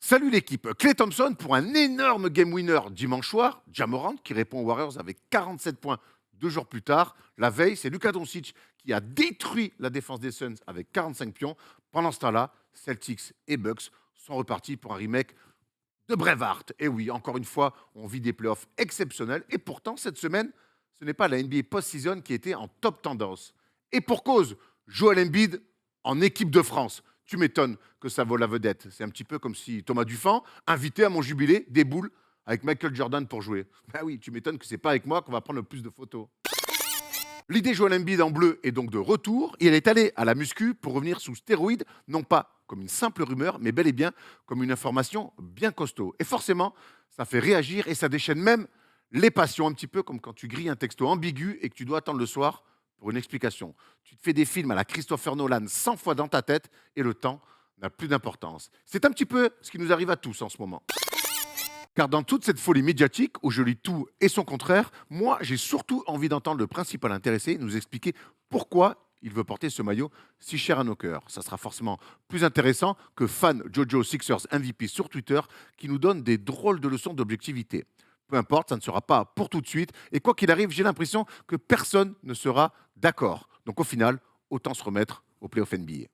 Salut l'équipe. Klay Thompson pour un énorme game winner dimanche soir. Ja Morant qui répond aux Warriors avec 47 points 2 jours plus tard. La veille, c'est Luka Doncic qui a détruit la défense des Suns avec 45 pions. Pendant ce temps-là, Celtics et Bucks sont repartis pour un remake de Braveheart. Et oui, encore une fois, on vit des playoffs exceptionnels. Et pourtant, cette semaine, ce n'est pas la NBA post-season qui était en top tendance. Et pour cause, Joel Embiid en équipe de France. Tu m'étonnes que ça vaut la vedette. C'est un petit peu comme si Thomas Dufan, invité à mon jubilé, déboule avec Michael Jordan pour jouer. Ben oui, tu m'étonnes que c'est pas avec moi qu'on va prendre le plus de photos. L'idée Joel Embiid en bleu est donc de retour. Il est allé à la muscu pour revenir sous stéroïdes, non pas comme une simple rumeur, mais bel et bien comme une information bien costaud. Et forcément, ça fait réagir et ça déchaîne même les passions, un petit peu comme quand tu grilles un texto ambigu et que tu dois attendre le soir pour une explication. Tu te fais des films à la Christopher Nolan 100 fois dans ta tête et le temps n'a plus d'importance. C'est un petit peu ce qui nous arrive à tous en ce moment. Car dans toute cette folie médiatique, où je lis tout et son contraire, moi, j'ai surtout envie d'entendre le principal intéressé nous expliquer pourquoi il veut porter ce maillot si cher à nos cœurs. Ça sera forcément plus intéressant que fan Jojo Sixers MVP sur Twitter qui nous donne des drôles de leçons d'objectivité. Peu importe, ça ne sera pas pour tout de suite. Et quoi qu'il arrive, j'ai l'impression que personne ne sera d'accord. Donc au final, autant se remettre au playoff NBA.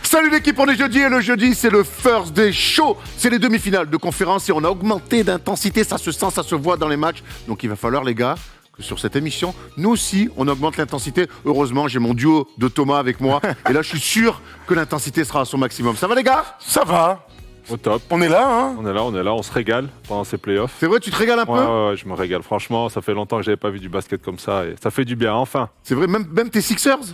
Salut l'équipe, on est jeudi et le jeudi c'est le First Day Show. C'est les demi-finales de conférence et on a augmenté d'intensité, ça se sent, ça se voit dans les matchs. Donc il va falloir les gars que sur cette émission, nous aussi on augmente l'intensité. Heureusement j'ai mon duo de Thomas avec moi et là je suis sûr que l'intensité sera à son maximum. Ça va les gars? Ça va. Au top. On est là, hein? On est là, on se régale pendant ces playoffs. C'est vrai, tu te régales un peu? Ouais, je me régale. Franchement, ça fait longtemps que j'avais pas vu du basket comme ça et ça fait du bien, enfin. C'est vrai, même tes Sixers?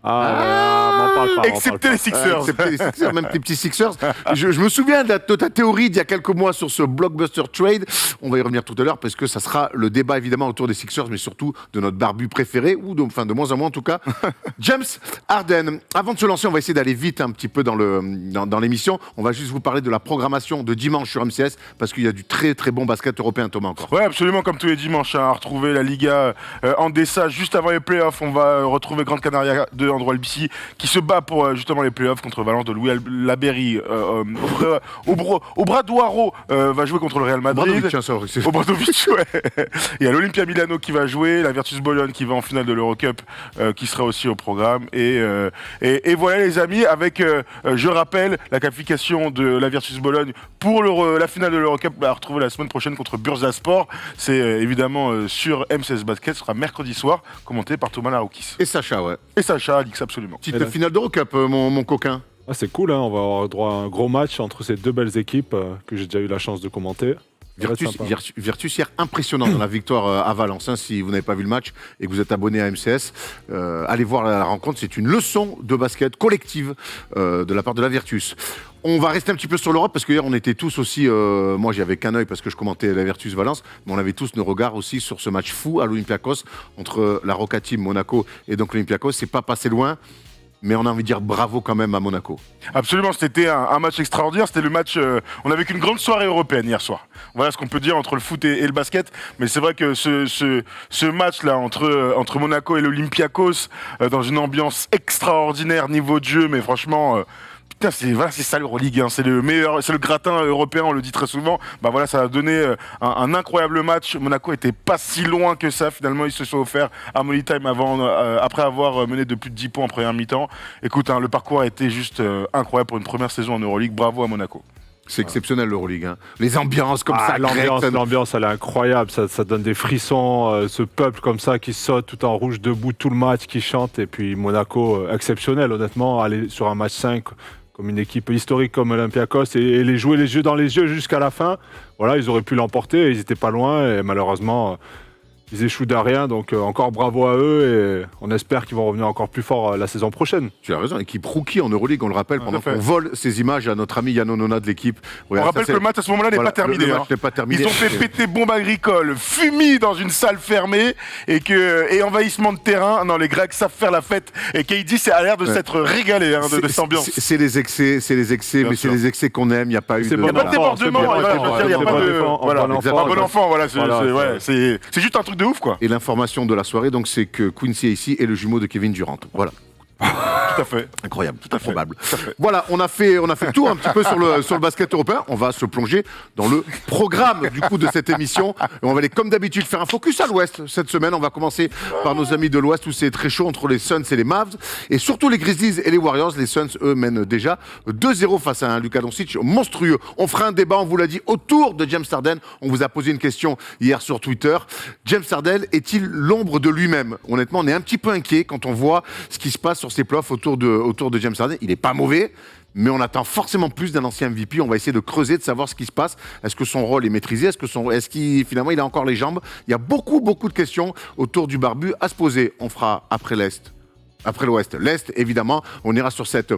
M'en parle pas. Excepté les Sixers. Excepté les Sixers, même tes petits Sixers. Je me souviens de ta théorie d'il y a quelques mois sur ce blockbuster trade. On va y revenir tout à l'heure parce que ça sera le débat évidemment autour des Sixers, mais surtout de notre barbu préféré, ou de moins en moins en tout cas, James Harden. Avant de se lancer, on va essayer d'aller vite un petit peu dans l'émission. On va juste vous parler de la programmation de dimanche sur MCS parce qu'il y a du très très bon basket européen, Thomas, encore. Ouais, absolument, comme tous les dimanches, hein, à retrouver la Liga Andesa juste avant les playoffs. On va retrouver Grande Canaria de Andrew Albissi qui se bat pour justement les playoffs contre Valence de Louis Laberry. Obradoiro va jouer contre le Real Madrid. Obradovic, ouais. Il y a l'Olympia Milano qui va jouer, la Virtus Bologne qui va en finale de l'Eurocup qui sera aussi au programme. Et voilà les amis, avec, je rappelle, la qualification de la Virtus Bologne pour la finale de l'Eurocup à retrouver la semaine prochaine contre Bursaspor. C'est évidemment sur M16 Basket, ce sera mercredi soir, commenté par Thomas Laroukis. Et Sacha, ouais. Et Sacha, Alix, absolument. Petite finale d'Eurocup, mon coquin. Ah, c'est cool, hein, on va avoir droit à un gros match entre ces deux belles équipes que j'ai déjà eu la chance de commenter. Virtus hier impressionnant dans la victoire à Valence. Hein, si vous n'avez pas vu le match et que vous êtes abonné à MCS, allez voir la rencontre. C'est une leçon de basket collective de la part de la Virtus. On va rester un petit peu sur l'Europe parce que hier on était tous aussi, moi j'y avais qu'un œil parce que je commentais la Virtus Valence, mais on avait tous nos regards aussi sur ce match fou à l'Olympiakos entre la Roca Team Monaco et donc l'Olympiakos. C'est pas passé loin. Mais on a envie de dire bravo quand même à Monaco. Absolument, c'était un match extraordinaire. C'était le match. On a vécu une grande soirée européenne hier soir. Voilà ce qu'on peut dire entre le foot et le basket. Mais c'est vrai que ce match-là entre Monaco et l'Olympiakos, dans une ambiance extraordinaire niveau de jeu, mais franchement. Putain, c'est ça l'Euroleague, hein. C'est le meilleur, c'est le gratin européen, on le dit très souvent. Bah voilà, ça a donné un incroyable match. Monaco était pas si loin que ça. Finalement, ils se sont offerts à Money Time après avoir mené de plus de 10 points en première mi-temps. Écoute, hein, le parcours a été juste incroyable pour une première saison en Euroleague. Bravo à Monaco. C'est exceptionnel l'Euroleague. Hein. Les ambiances comme ça. L'ambiance, elle est incroyable. Ça donne des frissons. Ce peuple comme ça qui saute tout en rouge debout tout le match, qui chante. Et puis Monaco, exceptionnel honnêtement. Aller sur un match 5 comme une équipe historique comme Olympiakos et les jouer les yeux dans les yeux jusqu'à la fin. Voilà, ils auraient pu l'emporter. Ils n'étaient pas loin. Et malheureusement, Ils échouent de rien, donc encore bravo à eux et on espère qu'ils vont revenir encore plus fort la saison prochaine. Tu as raison, équipe rookie en Euroleague, on le rappelle, pendant fait. qu'on vole ces images à notre ami Yann Onona de l'équipe. On rappelle que le match à ce moment-là n'est pas terminé. Le match n'est pas terminé. Ils ont fait péter bombe agricole, fumée dans une salle fermée et envahissement de terrain. Non, les Grecs savent faire la fête et KD a l'air de s'être régalé de cette ambiance. C'est les excès, Bien mais sûr. c'est les excès qu'on aime, il n'y a pas eu de... Il n'y a pas de débordement, il n'y a pas de... Voilà, bon un bon enfant, voilà, c'est juste un truc de ouf, quoi. Et l'information de la soirée, donc, c'est que Quincy ici est le jumeau de Kevin Durant. Voilà. Tout à fait. Incroyable, Tout à fait. improbable. Tout à fait. Voilà, on a fait le tour un petit peu sur le basket européen. On va se plonger dans le programme du coup de cette émission. Et on va aller comme d'habitude faire un focus à l'Ouest cette semaine. On va commencer par nos amis de l'Ouest où c'est très chaud entre les Suns et les Mavs et surtout les Grizzlies et les Warriors. Les Suns eux mènent déjà 2-0 face à un Luka Doncic monstrueux. On fera un débat, on vous l'a dit, autour de James Harden. On vous a posé une question hier sur Twitter. James Harden est-il l'ombre de lui-même? Honnêtement, on est un petit peu inquiet quand on voit ce qui se passe sur ces playoffs autour de James Harden. Il n'est pas mauvais, mais on attend forcément plus d'un ancien MVP. On va essayer de creuser, de savoir ce qui se passe. Est-ce que son rôle est maîtrisé? Est-ce qu'il finalement il a encore les jambes? Il y a beaucoup de questions autour du barbu à se poser. On fera après l'Est, après l'Ouest. L'Est, évidemment, on ira sur cette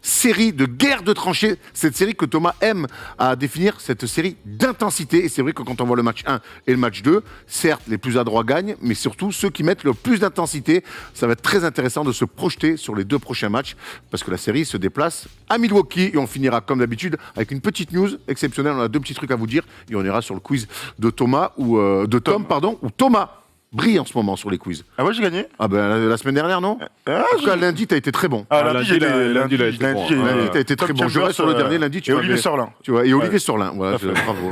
série de guerre de tranchées, cette série que Thomas aime à définir, cette série d'intensité. Et c'est vrai que quand on voit le match 1 et le match 2, certes, les plus adroits gagnent, mais surtout ceux qui mettent le plus d'intensité. Ça va être très intéressant de se projeter sur les 2 prochains matchs, parce que la série se déplace à Milwaukee. Et on finira comme d'habitude avec une petite news exceptionnelle. On a 2 petits trucs à vous dire. Et on ira sur le quiz de Thomas, ou où Thomas brille en ce moment sur les quiz. Ah ouais, j'ai gagné. Ah ben la semaine dernière, non? En tout cas, lundi, t'as été très bon. Lundi, lundi, il a été bon. Lundi, t'as été très bon. Je reste sur le dernier lundi. Et Olivier Sorlin. Tu vois, et Olivier Sorlin. Voilà, bravo.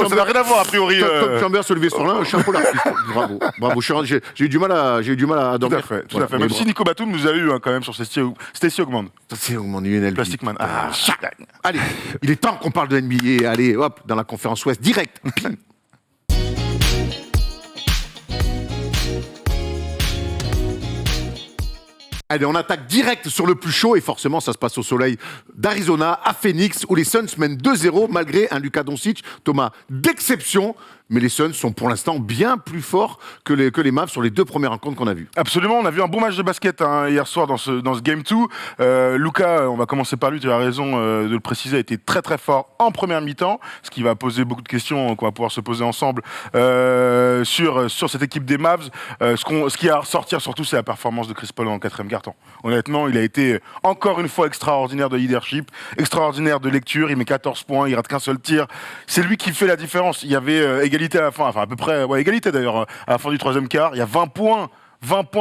Ça n'a rien à voir, a priori. Tom Chambers, Olivier Sorlin, chapeau l'artiste. Bravo. J'ai eu du mal à dormir. Tout à fait. Même si Nico Batum nous a eu quand même sur Stacy Ogman. C'est mon UNLV. Plastic Man. Allez, il est temps qu'on parle de NBA. Allez, hop, dans la conférence Ouest, direct. Allez, on attaque direct sur le plus chaud et forcément, ça se passe au soleil d'Arizona, à Phoenix, où les Suns mènent 2-0 malgré un Luka Doncic, Thomas, d'exception. Mais les Suns sont pour l'instant bien plus forts que les Mavs sur les 2 premières rencontres qu'on a vues. Absolument, on a vu un bon match de basket hier soir dans ce Game 2. Luka, on va commencer par lui, tu as raison de le préciser, a été très très fort en première mi-temps, ce qui va poser beaucoup de questions qu'on va pouvoir se poser ensemble sur cette équipe des Mavs. Ce qui a à ressortir surtout, c'est la performance de Chris Paul en 4e quart-temps. Honnêtement, il a été encore une fois extraordinaire de leadership, extraordinaire de lecture, il met 14 points, il rate qu'un seul tir. C'est lui qui fait la différence. Il y avait égalité à la fin, enfin à peu près, égalité d'ailleurs, à la fin du 3e quart. Il y a 20 points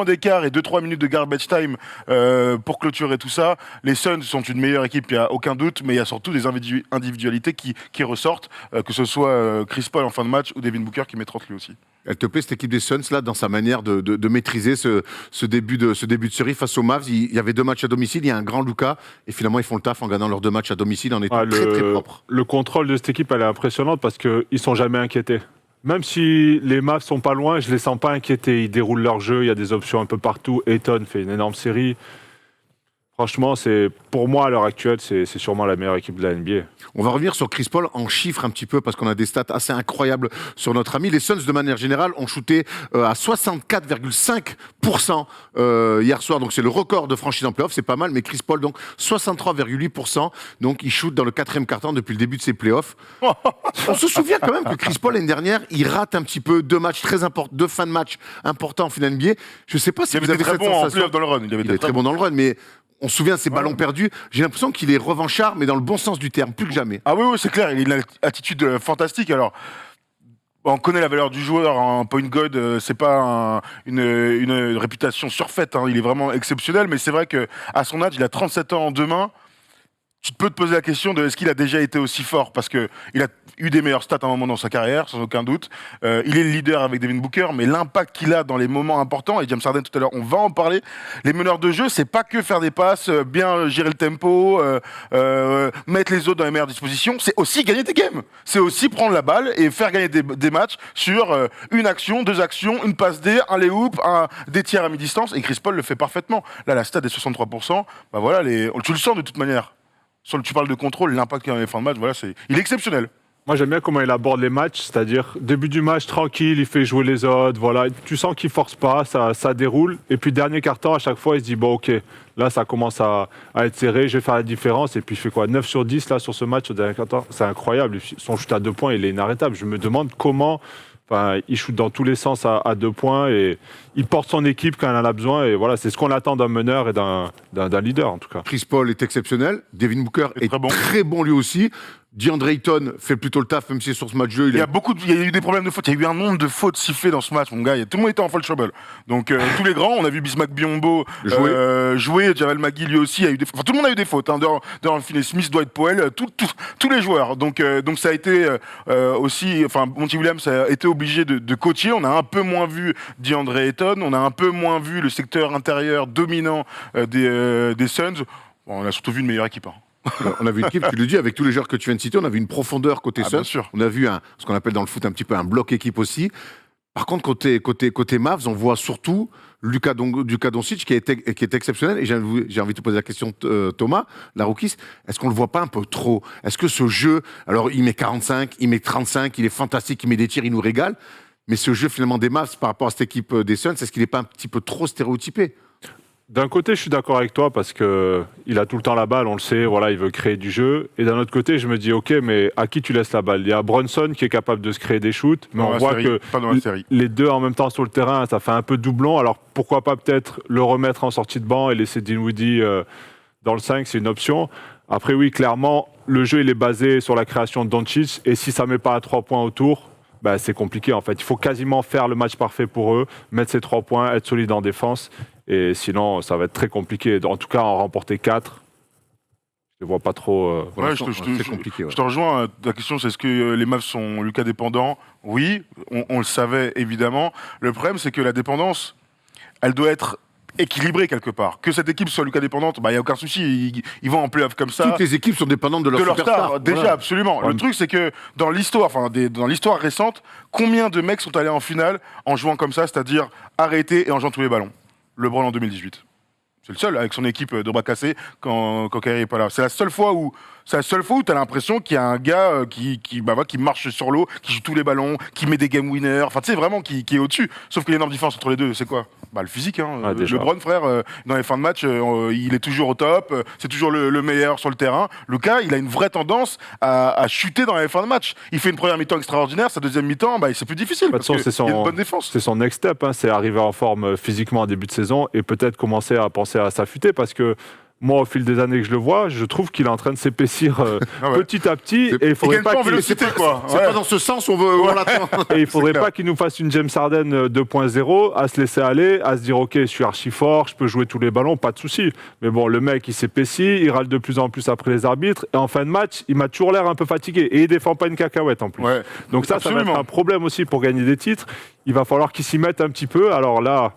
d'écart et 2-3 minutes de garbage time pour clôturer tout ça. Les Suns sont une meilleure équipe, il n'y a aucun doute, mais il y a surtout des individualités qui ressortent, que ce soit Chris Paul en fin de match ou Devin Booker qui met 30 lui aussi. Elle te plaît cette équipe des Suns là dans sa manière de maîtriser ce début de série face aux Mavs? Il y avait 2 matchs à domicile, il y a un grand Luka et finalement ils font le taf en gagnant leurs 2 matchs à domicile en étant très propres. Le contrôle de cette équipe elle est impressionnante parce qu'ils sont jamais inquiétés. Même si les Mavs sont pas loin, je les sens pas inquiétés. Ils déroulent leur jeu, il y a des options un peu partout. Ayton fait une énorme série. Franchement, pour moi, à l'heure actuelle, c'est sûrement la meilleure équipe de la NBA. On va revenir sur Chris Paul en chiffres un petit peu parce qu'on a des stats assez incroyables sur notre ami. Les Suns, de manière générale, ont shooté à 64,5% hier soir. Donc, c'est le record de franchise en playoff. C'est pas mal. Mais Chris Paul, donc, 63,8%. Donc, il shoot dans le 4e quart-temps depuis le début de ses playoffs. On se souvient quand même que Chris Paul, l'année dernière, il rate un petit peu 2 matchs très importants, 2 fins de match importants en finale NBA. Je sais pas si vous avez cette sensation. Dans le run. Il est très bon dans le run, mais... On se souvient de ses ballons perdus. J'ai l'impression qu'il est revanchard, mais dans le bon sens du terme, plus que jamais. Ah oui, c'est clair. Il a une attitude fantastique. Alors, on connaît la valeur du joueur. En point guard, c'est pas une réputation surfaite. Il est vraiment exceptionnel. Mais c'est vrai qu'à son âge, il a 37 ans en 2 mains. Tu peux te poser la question de est-ce qu'il a déjà été aussi fort, parce qu'il a eu des meilleurs stats à un moment dans sa carrière, sans aucun doute. Il est le leader avec Devin Booker, mais l'impact qu'il a dans les moments importants, et James Harden tout à l'heure, on va en parler, les meneurs de jeu, c'est pas que faire des passes, bien gérer le tempo, mettre les autres dans les meilleures dispositions, c'est aussi gagner des games. C'est aussi prendre la balle et faire gagner des matchs sur une action, 2 actions, une passe D, un lay-oop, des tirs à mi-distance, et Chris Paul le fait parfaitement. Là, la stat est 63%, bah voilà, tu le sens de toute manière. Tu parles de contrôle, l'impact qu'il y a dans les fins de match, voilà, il est exceptionnel. Moi, j'aime bien comment il aborde les matchs, c'est-à-dire début du match tranquille, il fait jouer les autres, voilà. Tu sens qu'il force pas, ça déroule. Et puis dernier quart-temps, à chaque fois, il se dit bon, ok, là, ça commence à être serré, je vais faire la différence. Et puis il fait quoi, 9 sur 10 là sur ce match au dernier quart-temps, c'est incroyable. Son shoot à 2 points, il est inarrêtable. Je me demande comment. Enfin, il shoot dans tous les sens à 2 points et il porte son équipe quand elle en a besoin. Et voilà, c'est ce qu'on attend d'un meneur et d'un leader en tout cas. Chris Paul est exceptionnel. Devin Booker est très bon. très bon lui aussi. DeAndre Ayton fait plutôt le taf, même si sur ce match-là, Il y a eu des problèmes de fautes. Il y a eu un nombre de fautes sifflées dans ce match, mon gars. Tout le monde était en foul trouble. Donc tous les grands, on a vu Bismack Biyombo jouer, Javel McGee lui aussi. Tout le monde a eu des fautes. Hein. Dans Finney-Smith, Dwight Powell, tous les joueurs. Donc ça a été aussi. Enfin, Monty Williams a été obligé de coacher. On a un peu moins vu DeAndre Ayton. On a un peu moins vu le secteur intérieur dominant des Suns. Bon, on a surtout vu une meilleure équipe. Hein. On a vu une équipe, tu le dis, avec tous les joueurs que tu viens de citer, on a vu une profondeur côté Suns. Bien sûr. On a vu ce qu'on appelle dans le foot un petit peu un bloc équipe aussi. Par contre, côté Mavs, on voit surtout Luka Doncic qui est exceptionnel. Et j'ai envie de te poser la question, Thomas, la rookies, est-ce qu'on le voit pas un peu trop? Est-ce que ce jeu, alors il met 45, il met 35, il est fantastique, il met des tirs, il nous régale. Mais ce jeu finalement des Mavs par rapport à cette équipe des Suns, est-ce qu'il n'est pas un petit peu trop stéréotypé? D'un côté, je suis d'accord avec toi parce que il a tout le temps la balle, on le sait, voilà, il veut créer du jeu. Et d'un autre côté, je me dis, ok, mais à qui tu laisses la balle? Il y a Brunson qui est capable de se créer des shoots, mais on voit que les deux en même temps sur le terrain, ça fait un peu doublon. Alors pourquoi pas peut-être le remettre en sortie de banc et laisser Dinwiddie dans le 5, c'est une option. Après, oui, clairement, le jeu il est basé sur la création de Doncic et si ça met pas à 3 points autour, bah, c'est compliqué en fait. Il faut quasiment faire le match parfait pour eux, mettre ses 3 points, être solide en défense. Et sinon, ça va être très compliqué. En tout cas, en remporter 4, je ne vois pas trop. C'est compliqué. Ouais. Je te rejoins. La question, c'est est-ce que les Mavs sont Luka dépendants? Oui, on le savait évidemment. Le problème, c'est que la dépendance, elle doit être équilibrée quelque part. Que cette équipe soit Luka dépendante, il n'y a aucun souci. Ils vont en play-off comme ça. Toutes les équipes sont dépendantes de leur superstar. Déjà, voilà. absolument. Le truc, c'est que dans l'histoire récente, combien de mecs sont allés en finale en jouant comme ça, c'est-à-dire arrêtés et en jouant tous les ballons? LeBron en 2018. C'est le seul avec son équipe de bras cassés quand Kyrie n'est pas là. C'est la seule fois où tu as l'impression qu'il y a un gars qui marche sur l'eau, qui joue tous les ballons, qui met des game winners, enfin tu sais vraiment qui est au-dessus. Sauf que l'énorme différence entre les deux, c'est quoi? Le physique. Hein. LeBron, frère, dans les fins de match, il est toujours au top, c'est toujours le meilleur sur le terrain. Luka, il a une vraie tendance à chuter dans les fins de match. Il fait une première mi-temps extraordinaire, sa deuxième mi-temps, c'est plus difficile parce qu'il y a une bonne défense. C'est son next step, c'est arriver en forme physiquement en début de saison et peut-être commencer à penser à s'affûter parce que moi, au fil des années que je le vois, je trouve qu'il est en train de s'épaissir petit à petit. Et il faudrait pas c'est pas dans ce sens où on l'attend. Et il faudrait pas qu'il nous fasse une James Harden 2.0 à se laisser aller, à se dire ok, je suis archi fort, je peux jouer tous les ballons, pas de souci. Mais bon, le mec, il s'épaissit, il râle de plus en plus après les arbitres. Et en fin de match, il m'a toujours l'air un peu fatigué. Et il défend pas une cacahuète en plus. Ouais, donc ça va être un problème aussi pour gagner des titres. Il va falloir qu'il s'y mette un petit peu. Alors là.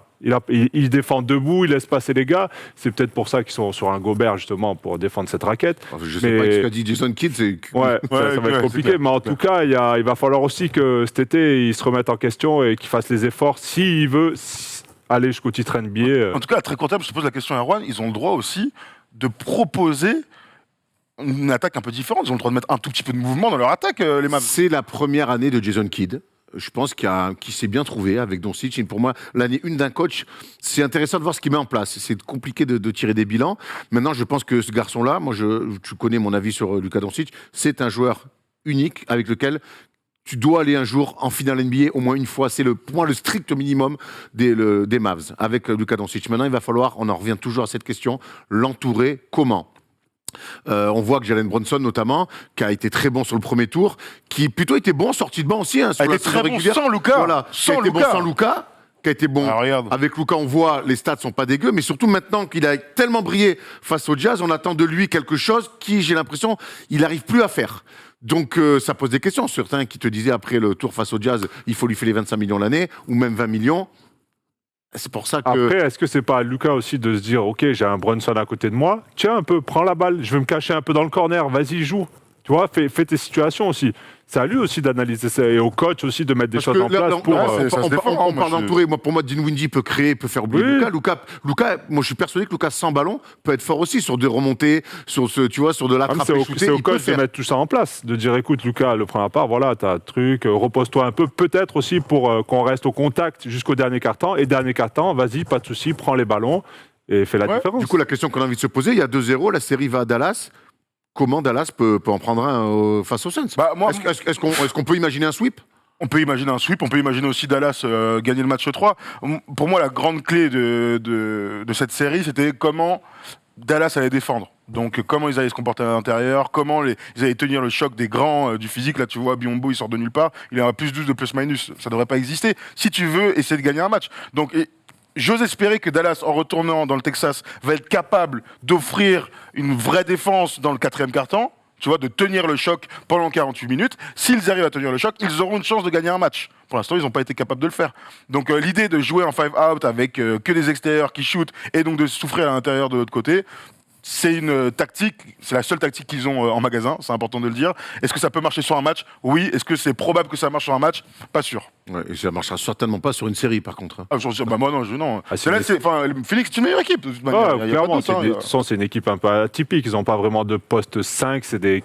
Il défend debout, il laisse passer les gars. C'est peut-être pour ça qu'ils sont sur un Gobert, justement, pour défendre cette raquette. Je sais pas ce qu'a dit Jason Kidd. Ça va être compliqué. Mais en tout cas, il va falloir aussi que cet été, il se remette en question et qu'il fasse les efforts s'il veut aller jusqu'au titre NBA. En tout cas, à très court terme, je te pose la question à Erwan, ils ont le droit aussi de proposer une attaque un peu différente. Ils ont le droit de mettre un tout petit peu de mouvement dans leur attaque, les Mavs. C'est la première année de Jason Kidd. Je pense qu'il s'est bien trouvé avec Doncic. Et pour moi, l'année 1 d'un coach, c'est intéressant de voir ce qu'il met en place. C'est compliqué de tirer des bilans. Maintenant, je pense que ce garçon-là, tu connais mon avis sur Luka Doncic, c'est un joueur unique avec lequel tu dois aller un jour en finale NBA au moins une fois. C'est le strict minimum des Mavs avec Luka Doncic. Maintenant, il va falloir, on en revient toujours à cette question, l'entourer comment ? On voit que Jalen Brunson notamment, qui a été très bon sur le premier tour, qui plutôt était bon en sortie de banc aussi. Sur la saison régulière. Sans Luka. Voilà, sans Luka. Bon sans Luka. Qui a été bon. Avec Luka, on voit les stats sont pas dégueux, mais surtout maintenant qu'il a tellement brillé face au Jazz, on attend de lui quelque chose qui, j'ai l'impression, il n'arrive plus à faire. Donc ça pose des questions. Certains qui te disaient après le tour face au Jazz, il faut lui filer 25 millions l'année, ou même 20 millions. C'est pour ça que... Après, est-ce que c'est pas à Luka aussi de se dire ok, j'ai un Brunson à côté de moi, tiens un peu, prends la balle, je vais me cacher un peu dans le corner, vas-y, joue. Tu vois, fais tes situations aussi. C'est à lui aussi d'analyser ça et au coach aussi de mettre des Parce choses que en place pour. ça se défend, on moi, parle d'entourer. Moi, pour moi, Dinwiddie peut créer, peut faire oublier Oui. Luka, moi, je suis persuadé que Luka sans ballon peut être fort aussi sur des remontées, sur sur de l'attraper, C'est au coach de mettre tout ça en place, de dire écoute Lucas, le premier part, voilà, t'as un truc, repose-toi un peu, peut-être aussi pour qu'on reste au contact jusqu'au dernier quart-temps. Et dernier quart-temps, vas-y, pas de souci, prends les ballons et fais la différence. Du coup, la question qu'on a envie de se poser, il y a 2-0, la série va à Dallas. Comment Dallas peut en prendre un face aux Suns? Est-ce qu'on peut imaginer un sweep? On peut imaginer un sweep, on peut imaginer aussi Dallas gagner le match 3. Pour moi, la grande clé de cette série, c'était comment Dallas allait défendre. Donc, comment ils allaient se comporter à l'intérieur, comment ils allaient tenir le choc des grands du physique. Là, tu vois, Biyombo, il sort de nulle part. Il a un plus 12 de plus-minus. Ça devrait pas exister si tu veux essayer de gagner un match. Donc, j'ose espérer que Dallas, en retournant dans le Texas, va être capable d'offrir une vraie défense dans le 4e quart-temps. Tu vois, de tenir le choc pendant 48 minutes. S'ils arrivent à tenir le choc, ils auront une chance de gagner un match. Pour l'instant, ils n'ont pas été capables de le faire. Donc l'idée de jouer en 5-out avec que des extérieurs qui shootent et donc de souffrir à l'intérieur de l'autre côté, c'est une tactique, c'est la seule tactique qu'ils ont en magasin, c'est important de le dire. Est-ce que ça peut marcher sur un match? Oui. Est-ce que c'est probable que ça marche sur un match? Pas sûr. Ouais, et ça marchera certainement pas sur une série, par contre. Ah, moi, non. Ah, Phoenix, c'est une meilleure équipe. De toute manière. Ouais, Il y a pas clairement, de doute, de toute façon, c'est une équipe un peu atypique. Ils n'ont pas vraiment de poste 5, c'est des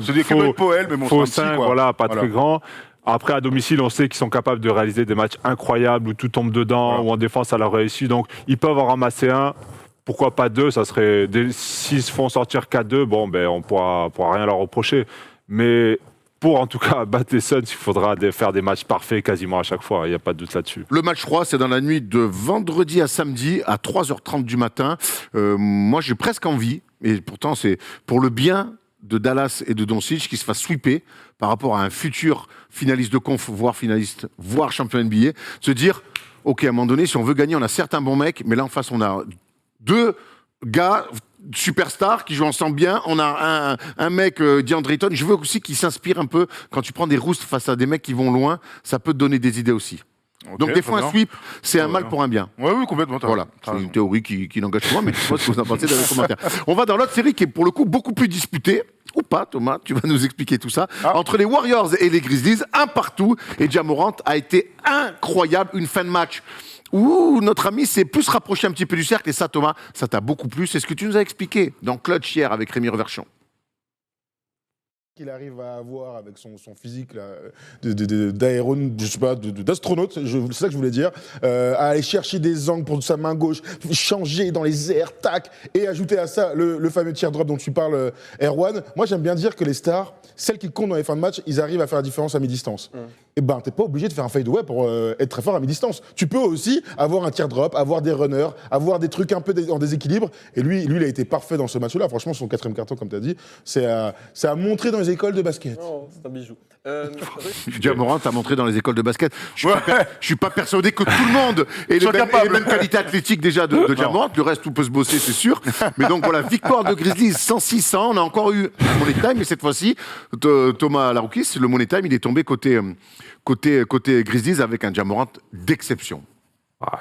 C'est des faux Poel, mais bon, faux c'est un 5, petit, quoi. voilà, pas très grands. Après, à domicile, on sait qu'ils sont capables de réaliser des matchs incroyables où tout tombe dedans, ou en défense, ça leur réussit. Donc, ils peuvent en ramasser un. Pourquoi pas 2? Ça serait s'ils se font sortir 4-2, bon, ben, on pourra rien leur reprocher. Mais pour en tout cas battre les Suns, il faudra faire des matchs parfaits quasiment à chaque fois. Il n'y a pas de doute là-dessus. Le match 3, c'est dans la nuit de vendredi à samedi à 3h30 du matin. Moi, j'ai presque envie, et pourtant, c'est pour le bien de Dallas et de Doncic qui se fasse sweeper par rapport à un futur finaliste de conf, voire champion NBA, se dire, ok, à un moment donné, si on veut gagner, on a certes un bon mec, mais là en face, on a 2 gars superstars qui jouent ensemble bien. On a un mec, DeAndre Ayton. Je veux aussi qu'il s'inspire un peu. Quand tu prends des roustes face à des mecs qui vont loin, ça peut te donner des idées aussi. Okay, donc des fois, un sweep, c'est un mal pour un bien. Oui, complètement. Voilà, c'est une théorie qui n'engage que moi, mais dites-moi ce que vous en pensez dans les commentaires. On va dans l'autre série qui est pour le coup beaucoup plus disputée. Ou pas, Thomas, tu vas nous expliquer tout ça. Entre les Warriors et les Grizzlies, un partout. Et Ja Morant a été incroyable. Une fin de match où notre ami s'est plus rapproché un petit peu du cercle. Et ça, Thomas, ça t'a beaucoup plu. C'est ce que tu nous as expliqué dans Clutch hier avec Rémi Reverchon. Qu'il arrive à avoir avec son physique là, je sais pas, d'astronaute, c'est ça que je voulais dire, à aller chercher des angles pour sa main gauche, changer dans les airs, tac, et ajouter à ça le fameux teardrop dont tu parles, Erwan. Moi, j'aime bien dire que les stars, celles qui comptent dans les fins de match, ils arrivent à faire la différence à mi-distance. Et ben, t'es pas obligé de faire un fadeaway pour être très fort à mi-distance. Tu peux aussi avoir un teardrop, avoir des runners, avoir des trucs un peu en déséquilibre. Et lui, il a été parfait dans ce match-là. Franchement, son 4e carton, comme tu as dit, c'est à montrer dans les écoles de basket. Non, c'est un bijou. Ja Morant a montré dans les écoles de basket. Je suis pas persuadé que tout le monde ait les mêmes qualités athlétiques déjà de Ja Morant. Le reste, tout peut se bosser, c'est sûr. Mais donc voilà, victoire de Grizzlies 106-100. On a encore eu un Money Time, mais cette fois-ci, Thomas Laroukis, le Money Time, il est tombé côté Grizzlies avec un Ja Morant d'exception.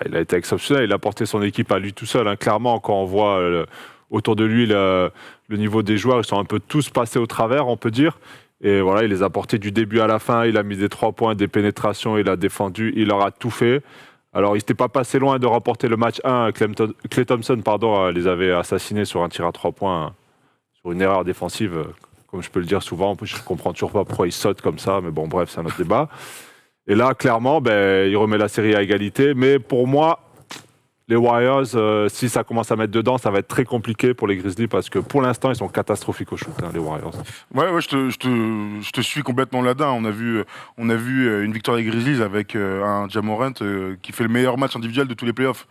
Il a été exceptionnel. Il a porté son équipe à lui tout seul. Clairement, quand on voit autour de lui le niveau des joueurs, ils sont un peu tous passés au travers, on peut dire. Et voilà, il les a portés du début à la fin. Il a mis des 3 points, des pénétrations, il a défendu, il leur a tout fait. Alors, il n'était pas passé loin de remporter le match 1. Klay Thompson les avait assassinés sur un tir à 3 points, sur une erreur défensive, comme je peux le dire souvent. Je ne comprends toujours pas pourquoi il saute comme ça, mais bon, bref, c'est un autre débat. Et là, clairement, il remet la série à égalité. Mais pour moi, les Warriors, si ça commence à mettre dedans, ça va être très compliqué pour les Grizzlies parce que pour l'instant, ils sont catastrophiques au shoot, les Warriors. Ouais, je te suis complètement là-dedans. On a vu une victoire des Grizzlies avec un Ja Morant qui fait le meilleur match individuel de tous les playoffs.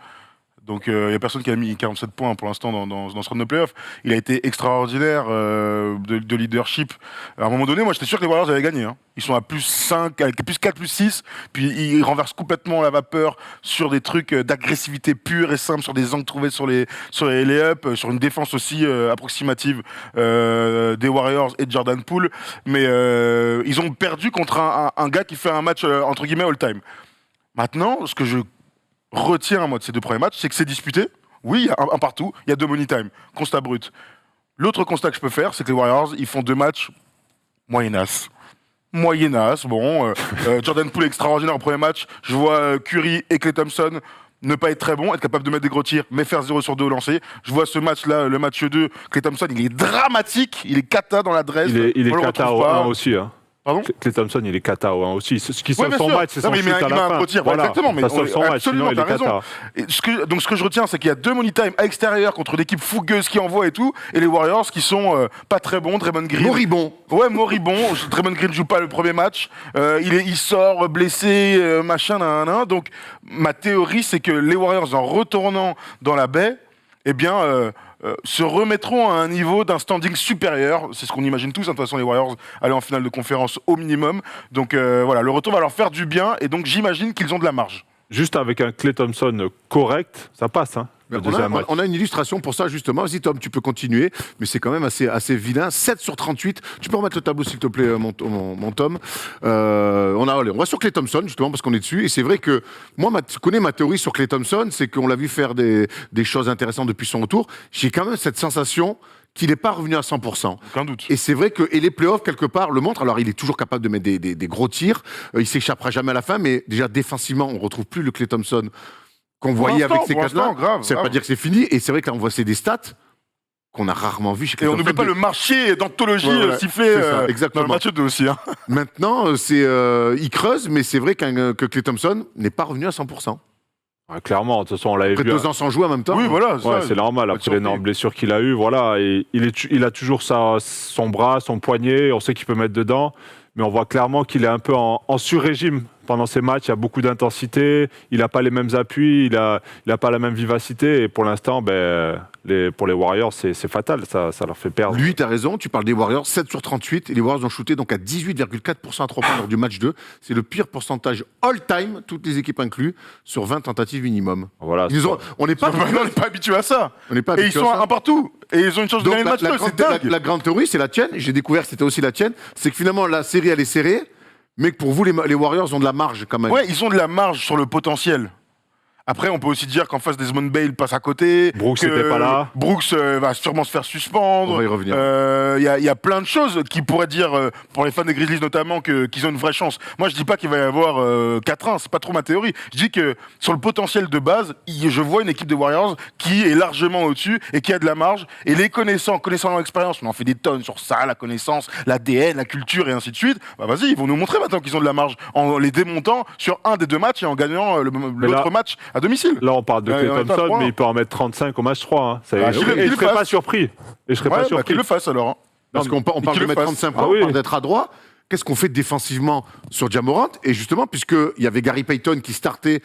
Donc il n'y a personne qui a mis 47 points pour l'instant dans ce round de playoff. Il a été extraordinaire de leadership. À un moment donné, moi j'étais sûr que les Warriors avaient gagné. Hein. Ils sont à plus 5, avec plus 4, plus 6. Puis ils renversent complètement la vapeur sur des trucs d'agressivité pure et simple, sur des angles trouvés sur les lay-ups, sur une défense aussi approximative des Warriors et de Jordan Poole. Mais ils ont perdu contre un gars qui fait un match entre guillemets all-time. Maintenant, ce que je retiens moi de ces 2 premiers matchs, c'est que c'est disputé. Oui, il y a un partout, il y a 2 money time. Constat brut. L'autre constat que je peux faire, c'est que les Warriors, ils font 2 matchs Moyennasse, bon. Jordan Poole extraordinaire au premier match. Je vois Curry et Klay Thompson ne pas être très bon, être capable de mettre des gros tirs, mais faire 0 sur 2 au lancer. Je vois ce match-là, le match 2, Klay Thompson, il est dramatique, il est cata dans l'adresse. Il est cata au 1 aussi. Hein. Pardon Klay Thompson, il est cata au 1 aussi. Ce qui Ouais, sauve son match, c'est son shoot à la fin. Voilà. Exactement, mais ça sauve son match, sinon il est cata. Donc ce que je retiens, c'est qu'il y a 2 money time à l'extérieur contre l'équipe fougueuse qui envoie et tout, et les Warriors qui sont pas très bons. Draymond Green. Moribond. Ouais, moribond. Draymond Green joue pas le premier match. Il sort blessé, machin, nan. Donc ma théorie, c'est que les Warriors, en retournant dans la baie, eh bien, se remettront à un niveau d'un standing supérieur. C'est ce qu'on imagine tous. De toute façon, les Warriors allaient en finale de conférence au minimum. Donc voilà, le retour va leur faire du bien. Et donc j'imagine qu'ils ont de la marge. Juste avec un Klay Thompson correct, ça passe. Hein, le deuxième match. On a une illustration pour ça, justement. Vas-y, Tom, tu peux continuer. Mais c'est quand même assez vilain. 7 sur 38. Tu peux remettre le tableau, s'il te plaît, mon Tom. On va sur Klay Thompson, justement, parce qu'on est dessus. Et c'est vrai que moi, tu connais ma théorie sur Klay Thompson, c'est qu'on l'a vu faire des choses intéressantes depuis son retour. J'ai quand même cette sensation qu'il n'est pas revenu à 100%. Aucun doute. Et c'est vrai que les playoffs, quelque part, le montrent. Alors, il est toujours capable de mettre des gros tirs. Il s'échappera jamais à la fin. Mais déjà, défensivement, on ne retrouve plus le Klay Thompson qu'on voyait avec ces quatre-là. Ça ne veut pas dire que c'est fini. Et c'est vrai que là, on voit des stats qu'on a rarement vu chez Klay Et on Thompson. n'oublie pas le marché d'anthologie sifflé dans le match 2 aussi. Hein. Maintenant, il creuse, mais c'est vrai que Klay Thompson n'est pas revenu à 100%. Ouais, clairement, de toute façon, on l'avait Après vu. 2 ans sans jouer en même temps. Oui, voilà. Ouais, c'est normal, après l'énorme blessure qu'il a eue, voilà. Et il a toujours son bras, son poignet, on sait qu'il peut mettre dedans, mais on voit clairement qu'il est un peu en sur-régime pendant ces matchs. Il y a beaucoup d'intensité, il n'a pas les mêmes appuis, il a pas la même vivacité, et pour l'instant, pour les Warriors, c'est fatal, ça leur fait perdre. Lui, tu as raison, tu parles des Warriors, 7 sur 38, et les Warriors ont shooté donc à 18,4% à 3 points lors du match 2. C'est le pire pourcentage all-time, toutes les équipes incluses, sur 20 tentatives minimum. Voilà, on n'est pas habitué à ça. Et ils sont un partout. Et ils ont une chance de gagner le match 2, c'est dingue. La grande théorie, c'est la tienne. J'ai découvert que c'était aussi la tienne. C'est que finalement, la série, elle est serrée, mais que pour vous, les Warriors ont de la marge quand même. Ouais, ils ont de la marge sur le potentiel. Après, on peut aussi dire qu'en face, Desmond Bale passe à côté. Brooks n'était pas là. Brooks va sûrement se faire suspendre. On va y revenir. Il y a plein de choses qui pourraient dire, pour les fans des Grizzlies notamment, qu'ils ont une vraie chance. Moi, je dis pas qu'il va y avoir 4-1, c'est pas trop ma théorie. Je dis que sur le potentiel de base, je vois une équipe de Warriors qui est largement au-dessus et qui a de la marge. Et les connaissant leur expérience, on en fait des tonnes sur ça, la connaissance, l'ADN, la culture et ainsi de suite. Bah vas-y, ils vont nous montrer maintenant qu'ils ont de la marge en les démontant sur un des 2 matchs et en gagnant l'autre match à domicile. Là, on parle de Klay Thompson, mais il peut en mettre 35 au match 3. Hein. Et je ne serais pas surpris. Qu'il le fasse alors. Hein. Parce qu'on parle de mettre 35 points, on parle d'être adroit. Qu'est-ce qu'on fait défensivement sur Ja Morant? Et justement, puisqu'il y avait Gary Payton qui startait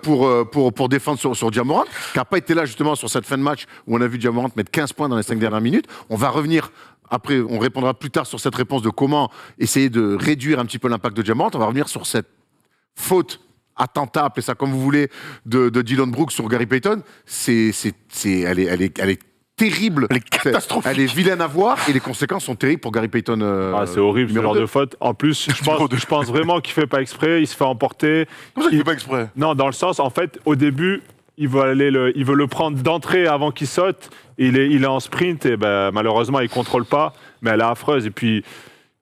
pour défendre sur Ja Morant, qui n'a pas été là justement sur cette fin de match où on a vu Ja Morant mettre 15 points dans les 5 dernières minutes. On va revenir. Après, on répondra plus tard sur cette réponse de comment elle de réduire un petit peu l'impact de Ja Morant. On va revenir sur cette faute, attentat, appelez ça comme vous voulez, de Dillon Brooks sur Gary Payton. Elle est terrible. Elle est catastrophique. Elle est vilaine à voir et les conséquences sont terribles pour Gary Payton. C'est horrible ce genre de faute. En plus, je pense vraiment qu'il fait pas exprès, il se fait emporter. Comment ça qu'il fait pas exprès? Non, dans le sens, en fait, au début, il veut le prendre d'entrée avant qu'il saute. Il est en sprint et malheureusement, il contrôle pas. Mais elle est affreuse. Et puis,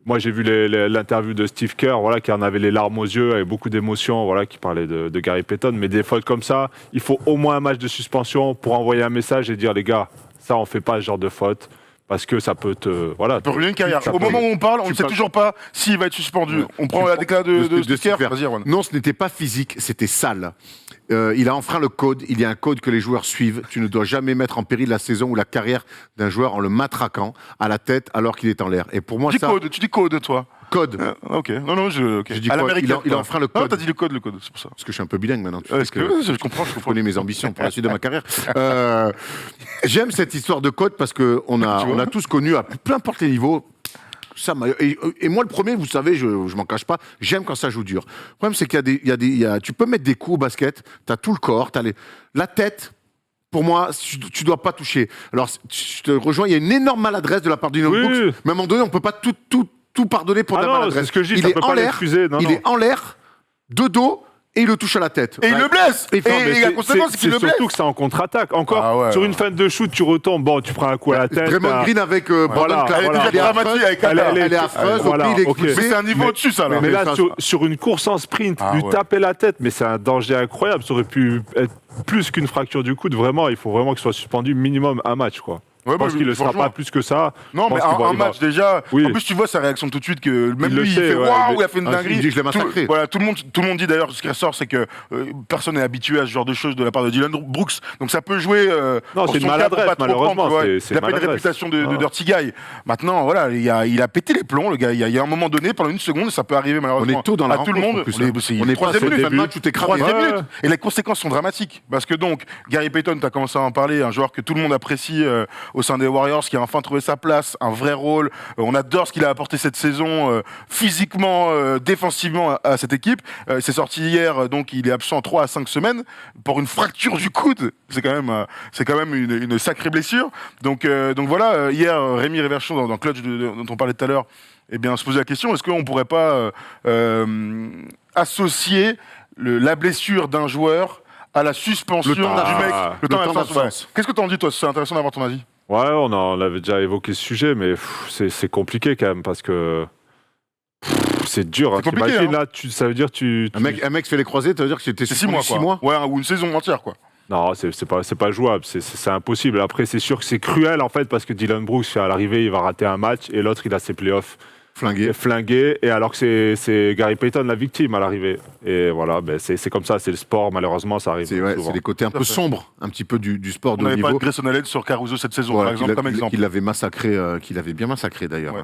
moi, j'ai vu l'interview de Steve Kerr, qui en avait les larmes aux yeux, avec beaucoup d'émotions, qui parlait de Gary Payton. Mais des fautes comme ça, il faut au moins un match de suspension pour envoyer un message et dire, les gars, ça, on fait pas ce genre de faute. Parce que ça peut te... Ça peut ruiner une carrière. Au moment où on parle, on ne sait toujours pas s'il va être suspendu. On prend la déclaration de Steve Kerr. Non, ce n'était pas physique, c'était sale. Il a enfreint le code. Il y a un code que les joueurs suivent. Tu ne dois jamais mettre en péril la saison ou la carrière d'un joueur en le matraquant à la tête alors qu'il est en l'air. Et pour moi, tu dis code, toi. Code. Ok. Non, je dis à l'américaine. Il a enfreint le code. Non, t'as dit le code, c'est pour ça. Parce que je suis un peu bilingue maintenant. Je comprends. Je connais mes ambitions pour la suite de ma carrière. J'aime cette histoire de code parce qu'on a tous connu, à peu importe les niveaux, ça et moi, le premier, vous savez, je m'en cache pas, j'aime quand ça joue dur. Le problème, c'est qu'il tu peux mettre des coups au basket, tu as tout le corps, la tête. Pour moi, tu dois pas toucher. Alors, je te rejoins, il y a une énorme maladresse de la part du Brooks, mais à un moment donné, on peut pas tout pardonner pour de la maladresse. C'est ce que je dis, il est en l'air, en l'air, de dos, et il le touche à la tête. Et il le blesse. Et Et la conséquence, c'est qu'il le blesse. surtout que c'est en contre-attaque. Encore, Ah ouais, sur ouais. une fin de shoot, tu retombes, bon, tu prends un coup à la tête. Draymond Green avec Brandon Voilà, Clark. Elle est voilà. déjà dramatique avec Qatar. Elle est affreuse, Voilà, au pire, il est ok. expulsé. Mais c'est un niveau au-dessus, ça, là. Mais là, ça- sur une course en sprint, Ah lui ouais. taper la tête, mais c'est un danger incroyable. Ça aurait pu être plus qu'une fracture du coude. Vraiment, il faut vraiment qu'il soit suspendu minimum un match, quoi. Ouais, Je pense qu'il ne le sera franchement. pas plus que ça. Non, Je mais pense qu'il va- un il va- match déjà. Oui. En plus, tu vois sa réaction tout de suite que même Il le lui, il sait, fait ouais, waouh, mais- il a fait une Ah, dinguerie. il dit, je l'ai massacré. Voilà, tout le monde dit d'ailleurs, ce qui ressort, c'est que personne n'est habitué à ce genre de choses de la part de Dylan Brooks. Donc ça peut jouer. Non, pour c'est une son cas, pour maladresse, pas trop malheureusement, prendre, tu vois. c'est Il a pas une maladresse. réputation de Ah. dirty guy. Maintenant, voilà, il a pété les plombs, le gars. Il y a un moment donné, pendant une seconde, ça peut arriver malheureusement. On est tôt dans la à tout le rencontre, monde. en plus, On est- hein. c'est On est pas troisième sur le minute. fin de match où t'es cramé. Troisième Ouais. minute. Et les conséquences sont dramatiques. Parce que donc, Gary Payton, tu as commencé à en parler, un joueur que tout le monde apprécie au sein des Warriors, qui a enfin trouvé sa place, un vrai rôle. On adore ce qu'il a apporté cette saison, physiquement, défensivement à cette équipe. C'est sorti hier, donc il est absent 3 à 5 semaines pour une fracture du coude. C'est quand même une sacrée blessure. Donc voilà, hier, Rémi Réverchon, dans Clutch, dont on parlait tout à l'heure, eh bien, se posait la question, est-ce qu'on ne pourrait pas associer la blessure d'un joueur à la suspension Le temps du mec, d'absence. le temps Le temps d'absence, d'absence. ouais. Qu'est-ce que t'en dis, toi? C'est intéressant d'avoir ton avis. Ouais, on avait déjà évoqué ce sujet, mais c'est compliqué quand même parce que c'est dur. Hein. C'est compliqué, T'imagines, hein. là, ça veut dire tu. Un mec fait les croisés, ça veut dire que c'était C'est 6 mois, quoi. 6 mois. Ouais, ou une saison entière, quoi. Non, c'est pas jouable, c'est impossible. Après, c'est sûr que c'est cruel en fait parce que Dylan Brooks, à l'arrivée, il va rater un match et l'autre, il a ses playoffs flingués. Et alors que c'est Gary Payton la victime à l'arrivée. Et voilà, ben c'est comme ça, c'est le sport, malheureusement, ça arrive. C'est souvent. les côtés un Tout à peu fait. sombres, un petit peu du sport de On haut n'avait pas de niveau. Grayson Allen sur Caruso cette saison, Voilà, par exemple, comme exemple. qu'il l'avait massacré, qu'il avait bien massacré d'ailleurs,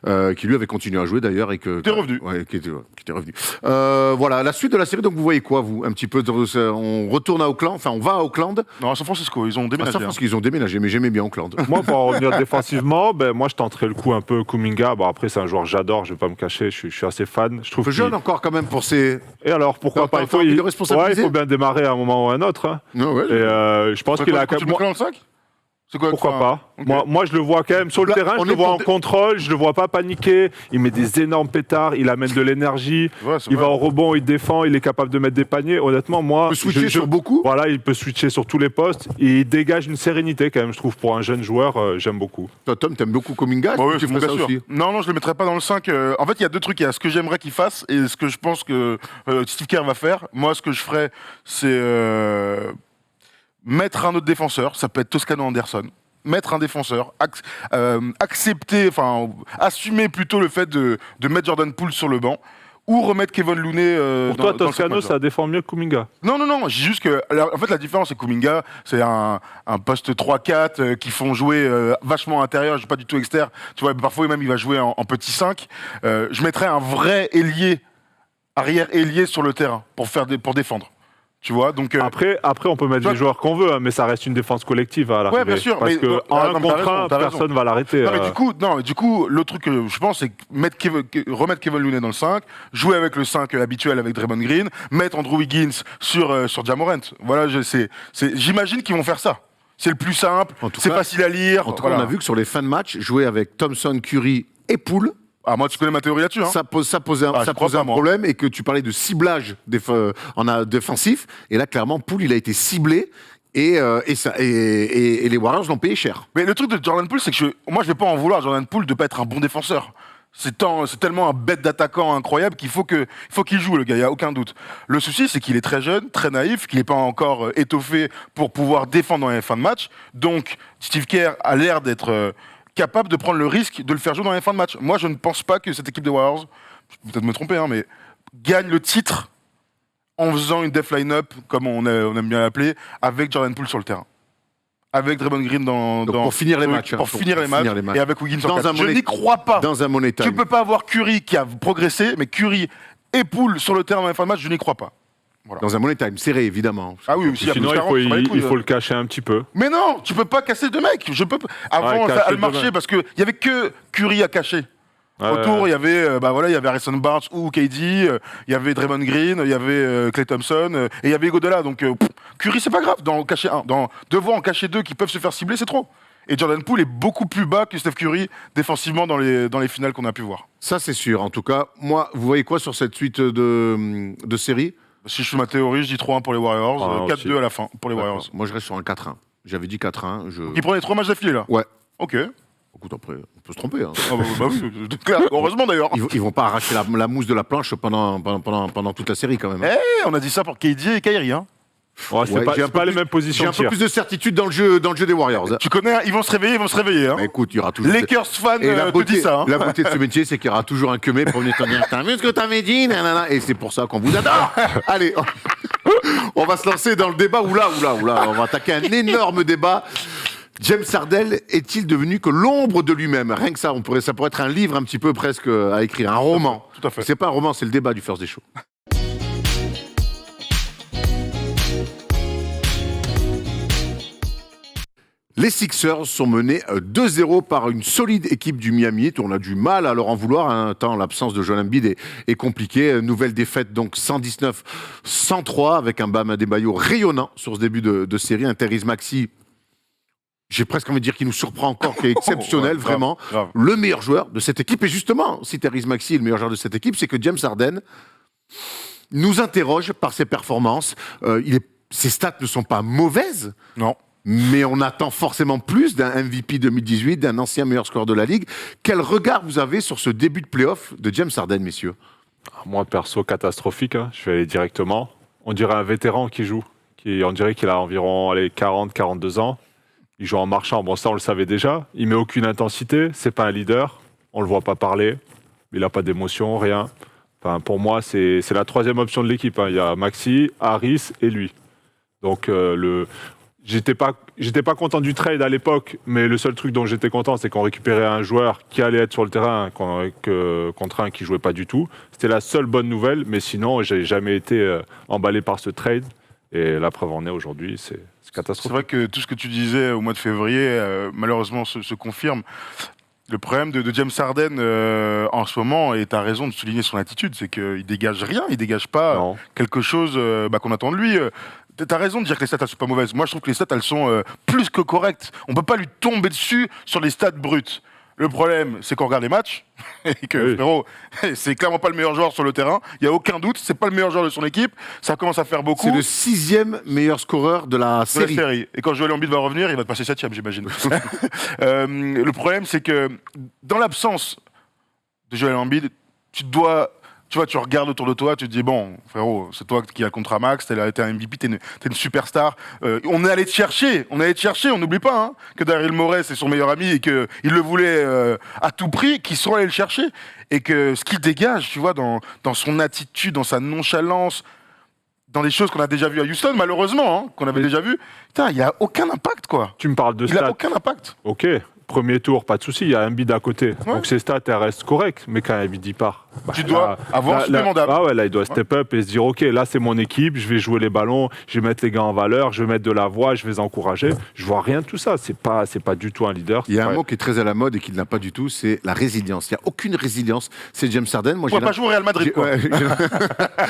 Ouais, ouais. qui lui avait continué à jouer d'ailleurs et que Qui était revenu. Ouais, qui était revenu. Voilà, la suite de la série. Donc vous voyez quoi, vous, un petit peu on retourne à Auckland, enfin on va à Auckland. Non, à San Francisco, ils ont À déménagé. San Francisco, ils ont déménagé, mais j'aimais bien Auckland. Moi, pour en revenir défensivement, ben, moi, je tenterais le coup un peu Kuminga. Bon, après, c'est un joueur que j'adore, je vais pas me cacher, je suis assez fan. Je trouve Un peu jeune qu'il- encore quand même pour ses. Et alors, pourquoi T'as pas envie de responsabiliser il faut bien démarrer à un moment ou à un autre. Hein. Non, ouais, Et je pense Tu qu'il a tu quand le même. mets dans le sac? C'est quoi? Pourquoi enfin, pas ok. moi, je le vois quand même sur le Là, terrain, on je le est vois pour en contrôle, je le vois pas paniquer. Il met des énormes pétards, il amène de l'énergie, Ouais, c'est il vrai. va au rebond, il défend, il est capable de mettre des paniers. Honnêtement, moi, il peut switcher sur beaucoup. Voilà, il peut switcher sur tous les postes. Et il dégage une sérénité quand même, je trouve, pour un jeune joueur. J'aime beaucoup. Toi, Tom, t'aimes beaucoup Kuminga. Ouais, tu c'est mon ferais gars ça sûr. aussi. Non, je le mettrais pas dans le 5. En fait, il y a deux trucs. Il y a ce que j'aimerais qu'il fasse et ce que je pense que Steve Kerr va faire. Moi, ce que je ferais, c'est mettre un autre défenseur. Ça peut être Toscano Anderson. Mettre un défenseur, accepter, enfin, assumer plutôt le fait de mettre Jordan Poole sur le banc ou remettre Kevin Looney Pour toi, dans le Toscano, cinq ça défend mieux que Kuminga. Non, je dis juste que, en fait, la différence, c'est que Kuminga, c'est un poste 3-4 qui font jouer vachement intérieur, pas du tout externe. Tu vois, parfois même, il va jouer en petit 5. Je mettrais un vrai ailier, arrière ailier sur le terrain pour défendre. Tu vois, donc. Après, on peut mettre toi- les joueurs qu'on veut, hein, mais ça reste une défense collective à l'arrivée. bien sûr, Parce mais- que non, en non, un mais t'as contre raison, un, t'as raison. personne va l'arrêter. Non, mais du coup, l'autre truc que je pense, c'est remettre Kevin Looney dans le 5, jouer avec le 5 habituel avec Draymond Green, mettre Andrew Wiggins sur Ja Morant. Voilà, j'imagine qu'ils vont faire ça. C'est le plus simple, En tout c'est cas- facile à lire. En tout cas, voilà. on a vu que sur les fins de match, jouer avec Thompson, Curry et Poole, Ah, moi, tu connais ma théorie là-dessus, hein. ça posait Ah, je crois pas, un moi. problème et que tu parlais de ciblage défensif. Et là, clairement, Poole, il a été ciblé et les Warriors l'ont payé cher. Mais le truc de Jordan Poole, c'est que moi, je vais pas en vouloir à Jordan Poole de pas être un bon défenseur. C'est tellement un bête d'attaquant incroyable qu'il faut qu'il joue, le gars, il n'y a aucun doute. Le souci, c'est qu'il est très jeune, très naïf, qu'il n'est pas encore étoffé pour pouvoir défendre dans les fins de match. Donc, Steve Kerr a l'air d'être capable de prendre le risque de le faire jouer dans les fins de match. Moi, je ne pense pas que cette équipe des Warriors, je peux peut-être me tromper, hein, mais gagne le titre en faisant une def line-up, comme on aime bien l'appeler, avec Jordan Poole sur le terrain. Avec Draymond Green Donc, pour finir les matchs, hein, Pour finir les matchs. Et avec Wiggins en Dans 4. un Je money- n'y crois pas. Dans un money time. Tu peux pas avoir Curry qui a progressé, mais Curry et Poole sur le terrain dans les fins de match, je n'y crois pas. Dans un money time serré, évidemment. Ah oui, aussi, Sinon, à plus 40, ça va les couilles, il faut le cacher un petit peu. Mais non, tu peux pas casser deux mecs. Avant, ça cacher a deux marché mecs. parce qu'il y avait que Curry à cacher. Autour, il y avait, il y avait Harrison Barnes ou KD, il y avait Draymond Green, il y avait Klay Thompson, et il y avait Iguodala. Donc, Curry, c'est pas grave d'en cacher un. Devoir en cacher deux qui peuvent se faire cibler, c'est trop. Et Jordan Poole est beaucoup plus bas que Steph Curry défensivement dans les finales qu'on a pu voir. Ça, c'est sûr. En tout cas, moi, vous voyez quoi sur cette suite de séries? Si je fais ma théorie, je dis 3-1 pour les Warriors, 4-2 à la fin pour les Warriors. Moi, je reste sur un 4-1. J'avais dit 4-1. Ils prenaient 3 matchs d'affilée, là. Ouais. Ok. Écoute, après, on peut se tromper. Hein. Bah oui, clair. Heureusement d'ailleurs. Ils vont pas arracher la mousse de la planche pendant toute la série, quand même. Hein. On a dit ça pour KD et Kyrie. Hein. Ouais, c'est pas les mêmes J'ai positions un de peu tir. plus de certitude dans le jeu des Warriors. Hein. Tu connais, ils vont se réveiller. Hein. Mais écoute, il y aura toujours. Lakers fan Et la te beauté, dit ça. Hein. la beauté de ce métier, c'est qu'il y aura toujours un queumé pour venir te dire t'as vu ce que t'avais dit nanana. Et c'est pour ça qu'on vous adore. Allez, on va se lancer dans le débat. Oula, on va attaquer un énorme débat. James Harden est-il devenu que l'ombre de lui-même? Rien que ça, ça pourrait être un livre un petit peu presque à écrire, un roman. Tout à fait. C'est pas un roman, c'est le débat du First Day Show. Les Sixers sont menés 2-0 par une solide équipe du Miami Heat. On a du mal à leur en vouloir, hein, tant l'absence de Joel Embiid est compliquée. Nouvelle défaite donc 119-103 avec un Bam Adebayo rayonnant sur ce début de série. Un Tyrese Maxey, j'ai presque envie de dire qu'il nous surprend encore, qui est exceptionnel, Ouais, vraiment. grave. Le meilleur joueur de cette équipe. Et justement, si Tyrese Maxey est le meilleur joueur de cette équipe, c'est que James Harden nous interroge par ses performances. Ses stats ne sont pas mauvaises. Non. Mais on attend forcément plus d'un MVP 2018, d'un ancien meilleur scoreur de la Ligue. Quel regard vous avez sur ce début de play-off de James Harden, messieurs? Moi, perso, catastrophique. Hein. Je vais aller directement. On dirait un vétéran qui joue. On dirait qu'il a environ 40-42 ans. Il joue en marchant. Bon, ça, on le savait déjà. Il met aucune intensité. C'est pas un leader. On le voit pas parler. Il n'a pas d'émotion, rien. Enfin, pour moi, c'est la troisième option de l'équipe. Hein. Il y a Maxey, Harris et lui. Donc, J'étais pas content du trade à l'époque, mais le seul truc dont j'étais content, c'est qu'on récupérait un joueur qui allait être sur le terrain contre un qui jouait pas du tout. C'était la seule bonne nouvelle, mais sinon, j'ai jamais été emballé par ce trade. Et la preuve en est aujourd'hui, c'est catastrophique. C'est vrai que tout ce que tu disais au mois de février, malheureusement, se confirme. Le problème de James Harden en ce moment, et tu as raison de souligner son attitude, c'est qu'il dégage rien, il dégage pas quelque chose qu'on attend de lui. T'as raison de dire que les stats elles sont pas mauvaises. Moi je trouve que les stats elles sont plus que correctes. On peut pas lui tomber dessus sur les stats brutes. Le problème, c'est qu'on regarde les matchs et que frérot, c'est clairement pas le meilleur joueur sur le terrain. Il y a aucun doute, c'est pas le meilleur joueur de son équipe. Ça commence à faire beaucoup. C'est le 6e meilleur scoreur de la série. Et quand Joel Embiid va revenir, il va te passer 7e, j'imagine. Le problème, c'est que dans l'absence de Joel Embiid, tu regardes autour de toi, tu te dis, bon, frérot, c'est toi qui as le contrat max, t'as été un MVP, t'es une superstar. On est allé te chercher, on n'oublie pas hein, que Daryl Morey, c'est son meilleur ami et qu'il le voulait à tout prix, qu'ils sont allés le chercher. Et que ce qu'il dégage, tu vois, dans son attitude, dans sa nonchalance, dans des choses qu'on a déjà vues à Houston, malheureusement, hein, qu'on avait déjà vues, putain, il n'y a aucun impact, quoi. Tu me parles de stats. Il n'a stats. aucun impact. Ok. Premier tour, pas de souci, il y a Embiid à côté. Ouais. Donc ses stats, elles restent correctes. Mais quand Embiid y part, tu dois avoir supplémentable. Là, il doit step up et se dire, ok, là, c'est mon équipe, je vais jouer les ballons, je vais mettre les gars en valeur, je vais mettre de la voix, je vais les encourager. Je vois rien de tout ça. C'est pas du tout un leader. Il y a un mot qui est très à la mode et qu'il n'a pas du tout, c'est la résilience. Il n'y a aucune résilience. C'est James Harden. Moi, on ne peut pas jouer au Real Madrid, quoi.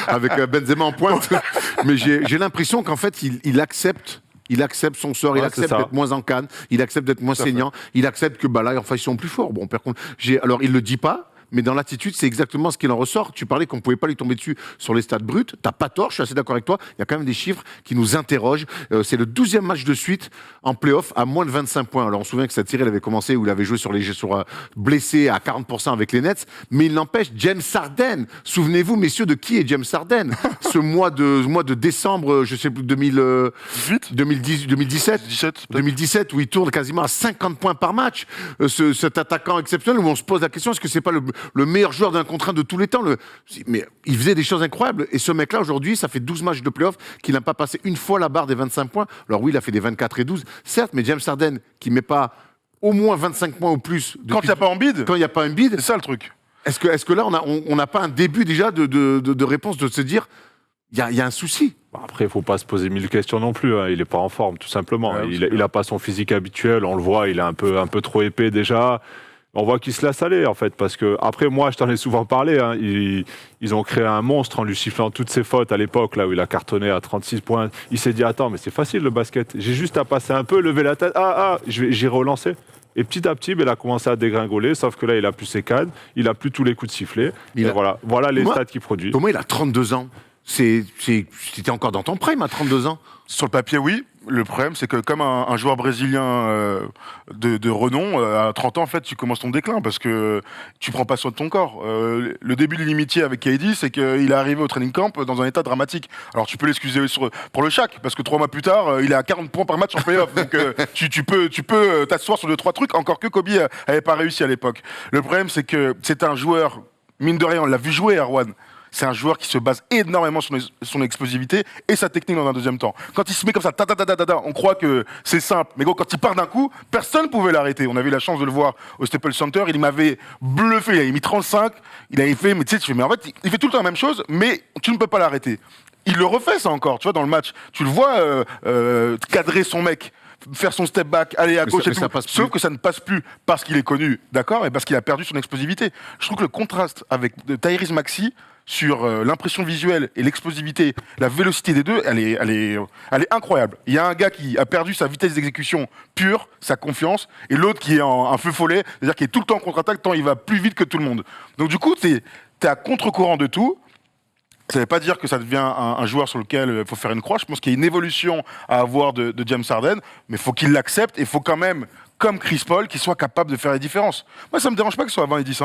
Avec Benzema en pointe. Mais j'ai l'impression qu'en fait, il accepte son sort, il accepte d'être moins en canne, il accepte d'être moins saignant, il accepte que là, enfin, ils sont plus forts. Bon, par contre, alors il le dit pas, mais dans l'attitude, c'est exactement ce qu'il en ressort. Tu parlais qu'on ne pouvait pas lui tomber dessus sur les stats bruts. T'as pas tort, je suis assez d'accord avec toi. Il y a quand même des chiffres qui nous interrogent. C'est le 12e match de suite en play-off à moins de 25 points. Alors on se souvient que cette série, elle avait commencé où il avait joué sur blessé à 40% avec les Nets. Mais il n'empêche, James Harden. Souvenez-vous, messieurs, de qui est James Harden? Ce mois de décembre, je sais plus, 2017, où il tourne quasiment à 50 points par match. Cet attaquant exceptionnel où on se pose la question, est-ce que c'est pas le meilleur joueur d'un contre un de tous les temps? Mais il faisait des choses incroyables. Et ce mec-là, aujourd'hui, ça fait 12 matchs de play-off qu'il n'a pas passé une fois la barre des 25 points. Alors oui, il a fait des 24 et 12, certes, mais James Harden, qui ne met pas au moins 25 points ou plus... Quand il n'y a pas Embiid. Quand il n'y a pas Embiid. C'est ça le truc. Est-ce que là, on n'a pas un début déjà de réponse, de se dire, il y a un souci? Après, il ne faut pas se poser 1000 questions non plus. Hein. Il n'est pas en forme, tout simplement. Ouais, il n'a pas son physique habituel. On le voit, il est un peu trop épais déjà. On voit qu'il se laisse aller, en fait, parce que, après, moi, je t'en ai souvent parlé, hein, ils ont créé un monstre en lui sifflant toutes ses fautes à l'époque, là où il a cartonné à 36 points. Il s'est dit, attends, mais c'est facile le basket. J'ai juste à passer un peu, lever la tête, j'ai relancé. Et petit à petit, il a commencé à dégringoler, sauf que là, il a plus ses cannes, il a plus tous les coups de sifflet. Et voilà les stats qu'il produit. Thomas, il a 32 ans. C'était encore dans ton prime à 32 ans. Sur le papier, oui. Le problème, c'est que comme un joueur brésilien de renom, à 30 ans, en fait, tu commences ton déclin parce que tu prends pas soin de ton corps. Le début de l'inimitié avec KD, c'est qu'il est arrivé au training camp dans un état dramatique. Alors, tu peux l'excuser pour le Shaq, parce que 3 mois plus tard, il est à 40 points par match en playoff. Donc, tu peux t'asseoir sur 2-3 trucs, encore que Kobe avait pas réussi à l'époque. Le problème, c'est que c'est un joueur, mine de rien, on l'a vu jouer, Erwan. C'est un joueur qui se base énormément sur son explosivité et sa technique dans un deuxième temps. Quand il se met comme ça, on croit que c'est simple. Mais gros, quand il part d'un coup, personne ne pouvait l'arrêter. On avait eu la chance de le voir au Staples Center. Il m'avait bluffé. Il avait mis 35. Il avait fait, mais tu sais, tu fais, mais en fait, il fait tout le temps la même chose, mais tu ne peux pas l'arrêter. Il le refait, ça encore, tu vois, dans le match. Tu le vois cadrer son mec, faire son step back, aller à gauche et tout. Sauf que ça ne passe plus parce qu'il est connu, d'accord, mais parce qu'il a perdu son explosivité. Je trouve que le contraste avec Tyrese Maxey sur l'impression visuelle et l'explosivité, la vélocité des deux, elle est incroyable. Il y a un gars qui a perdu sa vitesse d'exécution pure, sa confiance, et l'autre qui est un feu follet, c'est-à-dire qui est tout le temps en contre-attaque, tant il va plus vite que tout le monde. Donc du coup, t'es à contre-courant de tout. Ça ne veut pas dire que ça devient un joueur sur lequel il faut faire une croix. Je pense qu'il y a une évolution à avoir de James Harden, mais il faut qu'il l'accepte et il faut quand même, comme Chris Paul, qu'il soit capable de faire la différence. Moi, ça ne me dérange pas que ce soit à 20 et 10.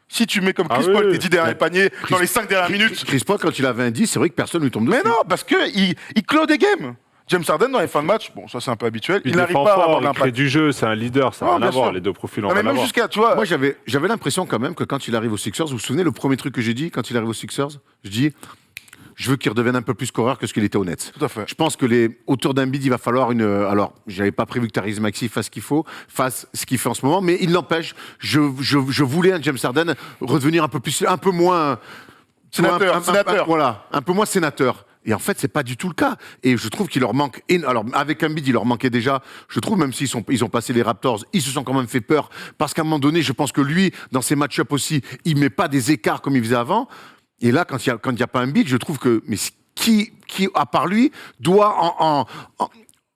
Si tu mets comme Chris Paul tes 10 derniers paniers dans les 5 dernières minutes. Chris Paul, quand il avait un 10, c'est vrai que personne ne lui tombe dessus. Mais non, parce qu'il clôt des games. James Harden, dans les fins de match, bon, ça c'est un peu habituel, il n'arrive pas à avoir l'impact. Il crée du jeu, c'est un leader, ça n'a rien à voir, les deux profils ont rien à voir. Jusqu'à, tu vois... Moi, j'avais l'impression quand même que quand il arrive aux Sixers, vous vous souvenez, le premier truc que j'ai dit quand il arrive aux Sixers, je dis... Je veux qu'il redevienne un peu plus scoreur que ce qu'il était au Nets. Tout à fait. Je pense que autour d'Embiid, il va falloir une. Alors, j'avais pas prévu que Tyrese Maxey fasse ce qu'il fait en ce moment, mais il n'empêche. Je voulais un James Harden redevenir un peu moins sénateur. Voilà, un peu moins sénateur. Et en fait, c'est pas du tout le cas. Et je trouve qu'il leur manque. Alors, avec Embiid, il leur manquait déjà. Je trouve, même s'ils ont passé les Raptors, ils se sont quand même fait peur. Parce qu'à un moment donné, je pense que lui, dans ses match-ups aussi, il met pas des écarts comme il faisait avant. Et là, quand il y a pas un beat, je trouve que qui à part lui doit en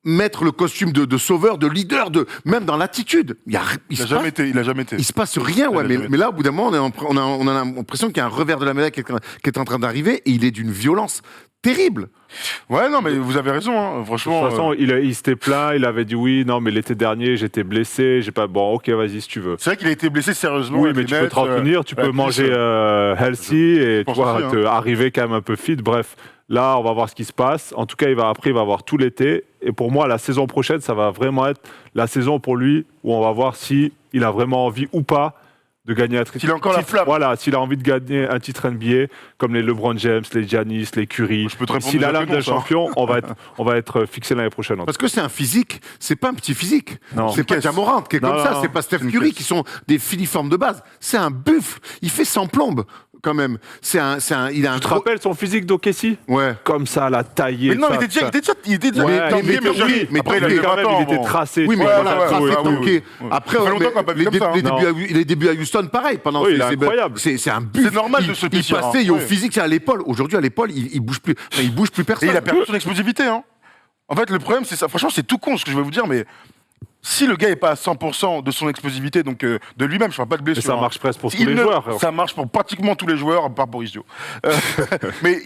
mettre le costume de sauveur, de leader, même dans l'attitude. Il a jamais été. Il se passe rien, ouais. Mais là, au bout d'un moment, on a l'impression qu'il y a un revers de la médaille qui est en train d'arriver et il est d'une violence terrible. Ouais, non, mais vous avez raison, hein. Franchement. De toute façon, il s'était plaint, il avait dit oui, non, mais l'été dernier, j'étais blessé, j'ai pas. Bon, ok, vas-y, si tu veux. C'est vrai qu'il a été blessé sérieusement. Oui, mais tu peux te retenir, tu peux manger healthy et tu vois, arriver quand même un peu fit. Bref, là, on va voir ce qui se passe. En tout cas, il va avoir tout l'été. Et pour moi, la saison prochaine, ça va vraiment être la saison pour lui où on va voir si il a vraiment envie ou pas de gagner un titre. S'il a encore la flamme. Voilà, s'il a envie de gagner un titre NBA, comme les LeBron James, les Giannis, les Curry. S'il a l'âme d'un champion, on va être fixé l'année prochaine. Parce que c'est un physique, c'est pas un petit physique. Non. C'est pas Ja Morant qui est comme ça, c'est pas Steph Curry qui sont des filiformes de base. C'est un buffle, il fait sans plombe. Quand même, il a un. Tu te rappelles son physique d'Okessi ? Ouais. Comme ça, la taillée. Mais non, il était déjà. Mais après, il était tracé. Oui, mais tracé, tanké. Après, les débuts à Houston, pareil. Pendant il est incroyable. C'est un but. C'est normal de se Il passait au physique, à l'épaule. Aujourd'hui, à l'épaule, il bouge plus personne. Et il a perdu son explosivité. En fait, le problème, c'est ça. Franchement, c'est tout con ce que je vais vous dire, mais. Si le gars n'est pas à 100% de son explosivité, donc de lui-même, je ne parle pas de blessure. Mais ça marche presque pour tous les joueurs. Ça marche pour pratiquement tous les joueurs, à part Boris Dio. Mais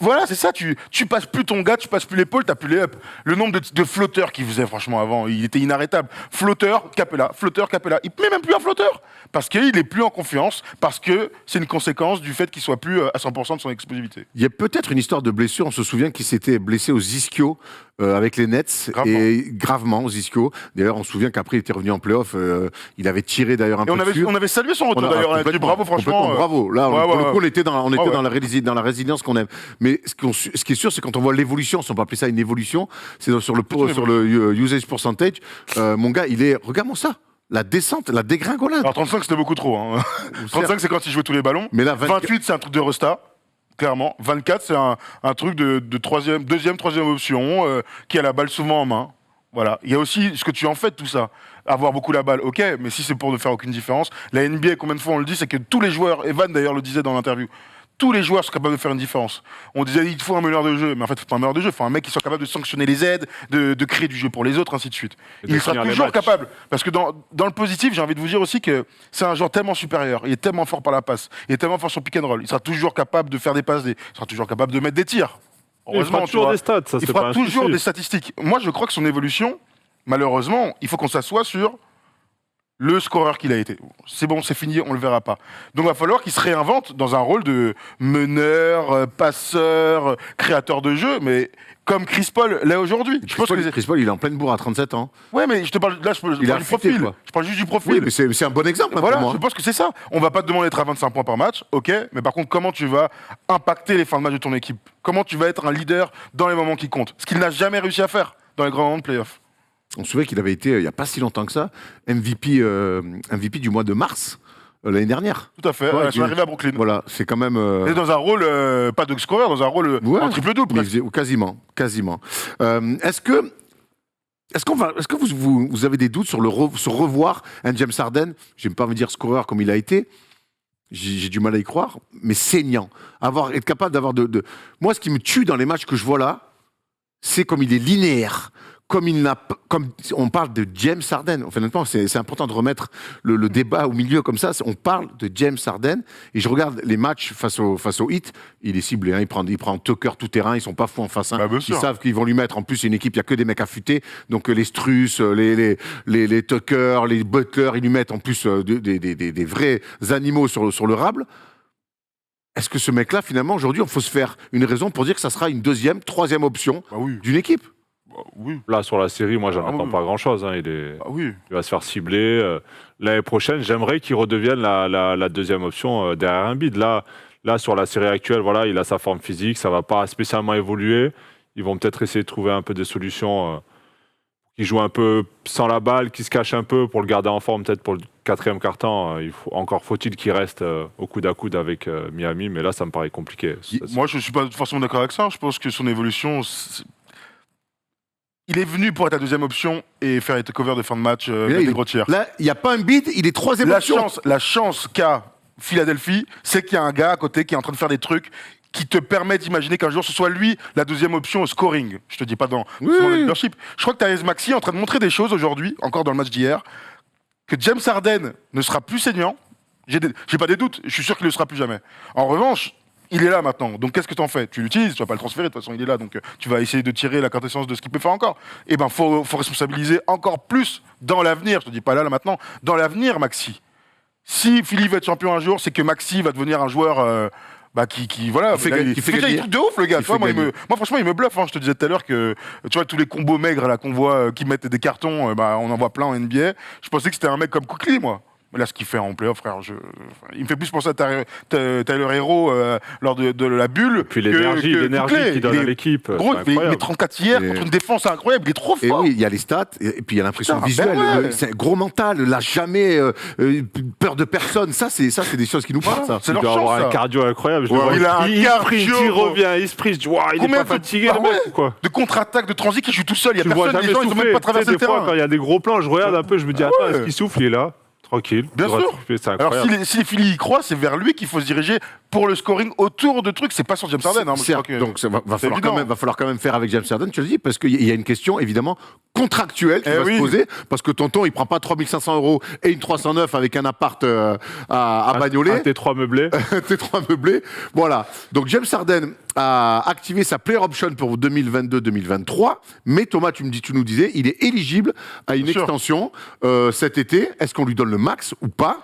voilà, c'est ça, tu passes plus ton gars, tu passes plus l'épaule, tu n'as plus les up. Le nombre de flotteurs qu'il faisait, franchement, avant, il était inarrêtable. Flotteur, Capella. Il ne met même plus un flotteur. Parce qu'il n'est plus en confiance, parce que c'est une conséquence du fait qu'il ne soit plus à 100% de son explosivité. Il y a peut-être une histoire de blessure. On se souvient qu'il s'était blessé aux ischios avec les Nets. Gravement aux ischios. D'ailleurs, on se souvient qu'après, il était revenu en play-off. Il avait tiré d'ailleurs un peu dessus. On avait salué son retour d'ailleurs. On a dit bravo, franchement. Bravo. Là, pour le coup, on était dans la résilience qu'on aime. Mais ce qui est sûr, c'est quand on voit l'évolution, si on peut appeler ça une évolution, c'est sur le usage percentage. Mon gars, regarde-moi ça. La descente, la dégringolade. Alors 35, c'était beaucoup trop. 35, c'est quand il jouait tous les ballons. Mais là, 28, c'est un truc de resta. Clairement. 24, c'est un truc de deuxième, troisième option, qui a la balle souvent en main. Voilà. Il y a aussi ce que tu en fais de tout ça. Avoir beaucoup la balle, ok, mais si c'est pour ne faire aucune différence. La NBA, combien de fois on le dit, c'est que tous les joueurs, Evan d'ailleurs le disait dans l'interview, tous les joueurs sont capables de faire une différence. On disait il faut un meneur de jeu, mais en fait, il faut pas un meneur de jeu, il faut un mec qui soit capable de sanctionner les aides, de créer du jeu pour les autres, ainsi de suite. Il sera toujours capable. Parce que dans le positif, j'ai envie de vous dire aussi que c'est un joueur tellement supérieur, il est tellement fort par la passe, il est tellement fort sur pick and roll, il sera toujours capable de faire des passes, il sera toujours capable de mettre des tirs. Heureusement, il fera toujours des stats, ça, il fera toujours des statistiques. Moi, je crois que son évolution, malheureusement, il faut qu'on s'assoie sur le scoreur qu'il a été. C'est bon, c'est fini, on le verra pas. Donc il va falloir qu'il se réinvente dans un rôle de meneur, passeur, créateur de jeu, mais comme Chris Paul l'est aujourd'hui. Chris Paul, il est en pleine bourre à 37 ans. Ouais, mais je te parle là, je parle du profil. Quoi. Je parle juste du profil. Oui, mais c'est un bon exemple. Voilà, pour moi. je pense que c'est ça. On va pas te demander d'être à 25 points par match, ok, mais par contre, comment tu vas impacter les fins de match de ton équipe? Comment tu vas être un leader dans les moments qui comptent? Ce qu'il n'a jamais réussi à faire dans les grands moments de playoff. On se souvient qu'il avait été, il n'y a pas si longtemps que ça, MVP du mois de mars l'année dernière. Tout à fait, Ouais, ils sont arrivés à Brooklyn. Voilà, c'est quand même... Et dans un rôle, pas de scoreur, dans un rôle en triple-double. Quasiment. Est-ce que vous avez des doutes sur revoir un James Harden, j'aime pas me dire scoreur comme il a été, j'ai du mal à y croire, mais saignant. Être capable d'avoir Moi, ce qui me tue dans les matchs que je vois là, c'est comme il est linéaire. Comme on parle de James Harden, enfin, honnêtement, c'est important de remettre le débat au milieu comme ça. On parle de James Harden et je regarde les matchs face au Heat. Il est ciblé, hein, il prend Tucker tout terrain. Ils sont pas fous en face. Hein. Ils savent qu'ils vont lui mettre. En plus, c'est une équipe, il y a que des mecs affûtés. Donc les Strus, les Tucker, les Butler, ils lui mettent en plus des vrais animaux sur le rable. Est-ce que ce mec-là, finalement, aujourd'hui, il faut se faire une raison pour dire que ça sera une deuxième, troisième option d'une équipe? Oui. Là, sur la série, moi, j'en attends pas grand-chose. Hein. Il va se faire cibler. L'année prochaine, j'aimerais qu'il redevienne la deuxième option derrière Embiid. Là, sur la série actuelle, voilà, il a sa forme physique. Ça va pas spécialement évoluer. Ils vont peut-être essayer de trouver un peu des solutions qui jouent un peu sans la balle, qui se cachent un peu pour le garder en forme, peut-être pour le quatrième quart-temps. Encore faut-il qu'il reste au coude à coude avec Miami. Mais là, ça me paraît compliqué. Moi, je suis pas forcément d'accord avec ça. Je pense que son évolution... Il est venu pour être la deuxième option et faire les takeovers de fin de match des gros tiers. Là, il n'y a pas un bid, il est troisième option. La chance qu'a Philadelphie, c'est qu'il y a un gars à côté qui est en train de faire des trucs qui te permettent d'imaginer qu'un jour ce soit lui la deuxième option au scoring. Je te dis pas dans son leadership. Je crois que Tyrese Maxey est en train de montrer des choses aujourd'hui, encore dans le match d'hier, que James Harden ne sera plus saignant. J'ai pas des doutes, je suis sûr qu'il ne le sera plus jamais. En revanche, il est là maintenant, donc qu'est-ce que tu en fais? Tu l'utilises, tu vas pas le transférer, de toute façon il est là, donc tu vas essayer de tirer la quintessence de ce qu'il peut faire encore. Eh ben faut responsabiliser encore plus dans l'avenir, je te dis pas là maintenant, dans l'avenir Maxi. Si Philly va être champion un jour, c'est que Maxi va devenir un joueur qui voilà, il fait des trucs de ouf le gars. Moi franchement il me bluffe, hein. Je te disais tout à l'heure que tu vois tous les combos maigres là qu'on voit qui mettent des cartons, on en voit plein en NBA. Je pensais que c'était un mec comme Quickley moi. Là, ce qu'il fait en playoff, frère, il me fait plus penser à Tyler Hero lors de la bulle. Puis l'énergie qu'il donne à l'équipe. Gros, il met 34 hier contre une défense incroyable, il est trop fort. Et oui, il y a les stats, et puis il y a l'impression visuelle. C'est un gros mental, il n'a jamais peur de personne. Ça, c'est des choses qui nous parlent. Ça. Il doit avoir un cardio incroyable. Il a un cardio. Il revient, il sprint. Il n'est pas fatigué, le mec, quoi. De contre-attaque, de transit, qui joue tout seul. Il y a personne, les gens, ils n'ont même pas traversé le terrain. Quand il y a des gros plans, je regarde un peu, je me dis, attends, est-ce qu'il souffle? Il est là. Tranquille. Bien sûr. Alors si les Philly y croient, c'est vers lui qu'il faut se diriger pour le scoring autour de trucs. C'est pas sur James Harden. Donc ça va falloir quand même faire avec James Harden, tu le dis, parce qu'il y a une question évidemment contractuelle qui va se poser, parce que tonton il prend pas 3 500 € et une 309 avec un appart à Bagnolet. Un T3 meublé. T3 meublé. Voilà. Donc James Harden a activé sa player option pour 2022-2023, mais Thomas, tu nous disais, il est éligible à une extension cet été. Est-ce qu'on lui donne le max ou pas?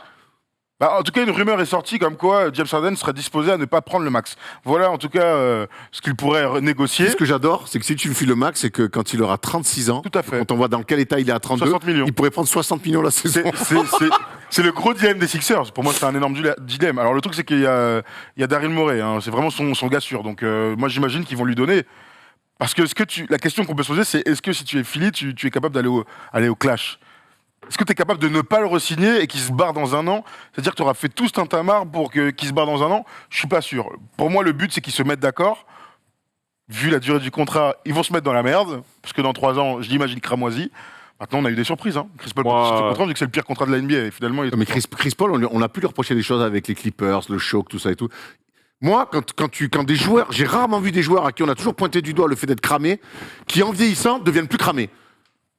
En tout cas, une rumeur est sortie comme quoi James Harden serait disposé à ne pas prendre le max. Voilà, en tout cas, ce qu'il pourrait négocier. Ce que j'adore, c'est que si tu lui files le max, c'est que quand il aura 36 ans, tout à fait. Quand on voit dans quel état il est à 32, 60 millions. Il pourrait prendre 60 millions la saison. C'est le gros dilemme des Sixers. Pour moi, c'est un énorme dilemme. Alors, le truc, c'est qu'il y a Daryl Morey. Hein. C'est vraiment son gars sûr. Donc, moi, j'imagine qu'ils vont lui donner. Parce que la question qu'on peut se poser, c'est est-ce que si tu es Philly, tu es capable d'aller au clash? Est-ce que tu es capable de ne pas le re-signer et qu'il se barre dans un an? C'est-à-dire que tu auras fait tout ce tintamarre pour qu'il se barre dans un an? Je suis pas sûr. Pour moi, le but, c'est qu'ils se mettent d'accord. Vu la durée du contrat, ils vont se mettre dans la merde. Parce que dans 3 ans, je l'imagine cramoisi. Maintenant, on a eu des surprises. Hein. Chris Paul, on dit que c'est le pire contrat de la NBA. Et finalement, mais Chris Paul, on a pu lui reprocher des choses avec les Clippers, le choc, tout ça et tout. Moi, quand des joueurs, j'ai rarement vu des joueurs à qui on a toujours pointé du doigt le fait d'être cramé, qui en vieillissant deviennent plus cramés.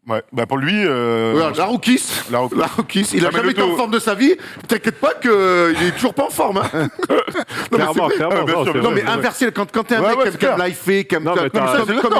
Ouais, bah pour lui. Regarde, Laroukis, il a jamais été en forme de sa vie. T'inquiète pas qu'il est toujours pas en forme. Hein. Clairement, bien sûr, Non, mais inversé, quand t'es un mec qui aime l'IFE, comme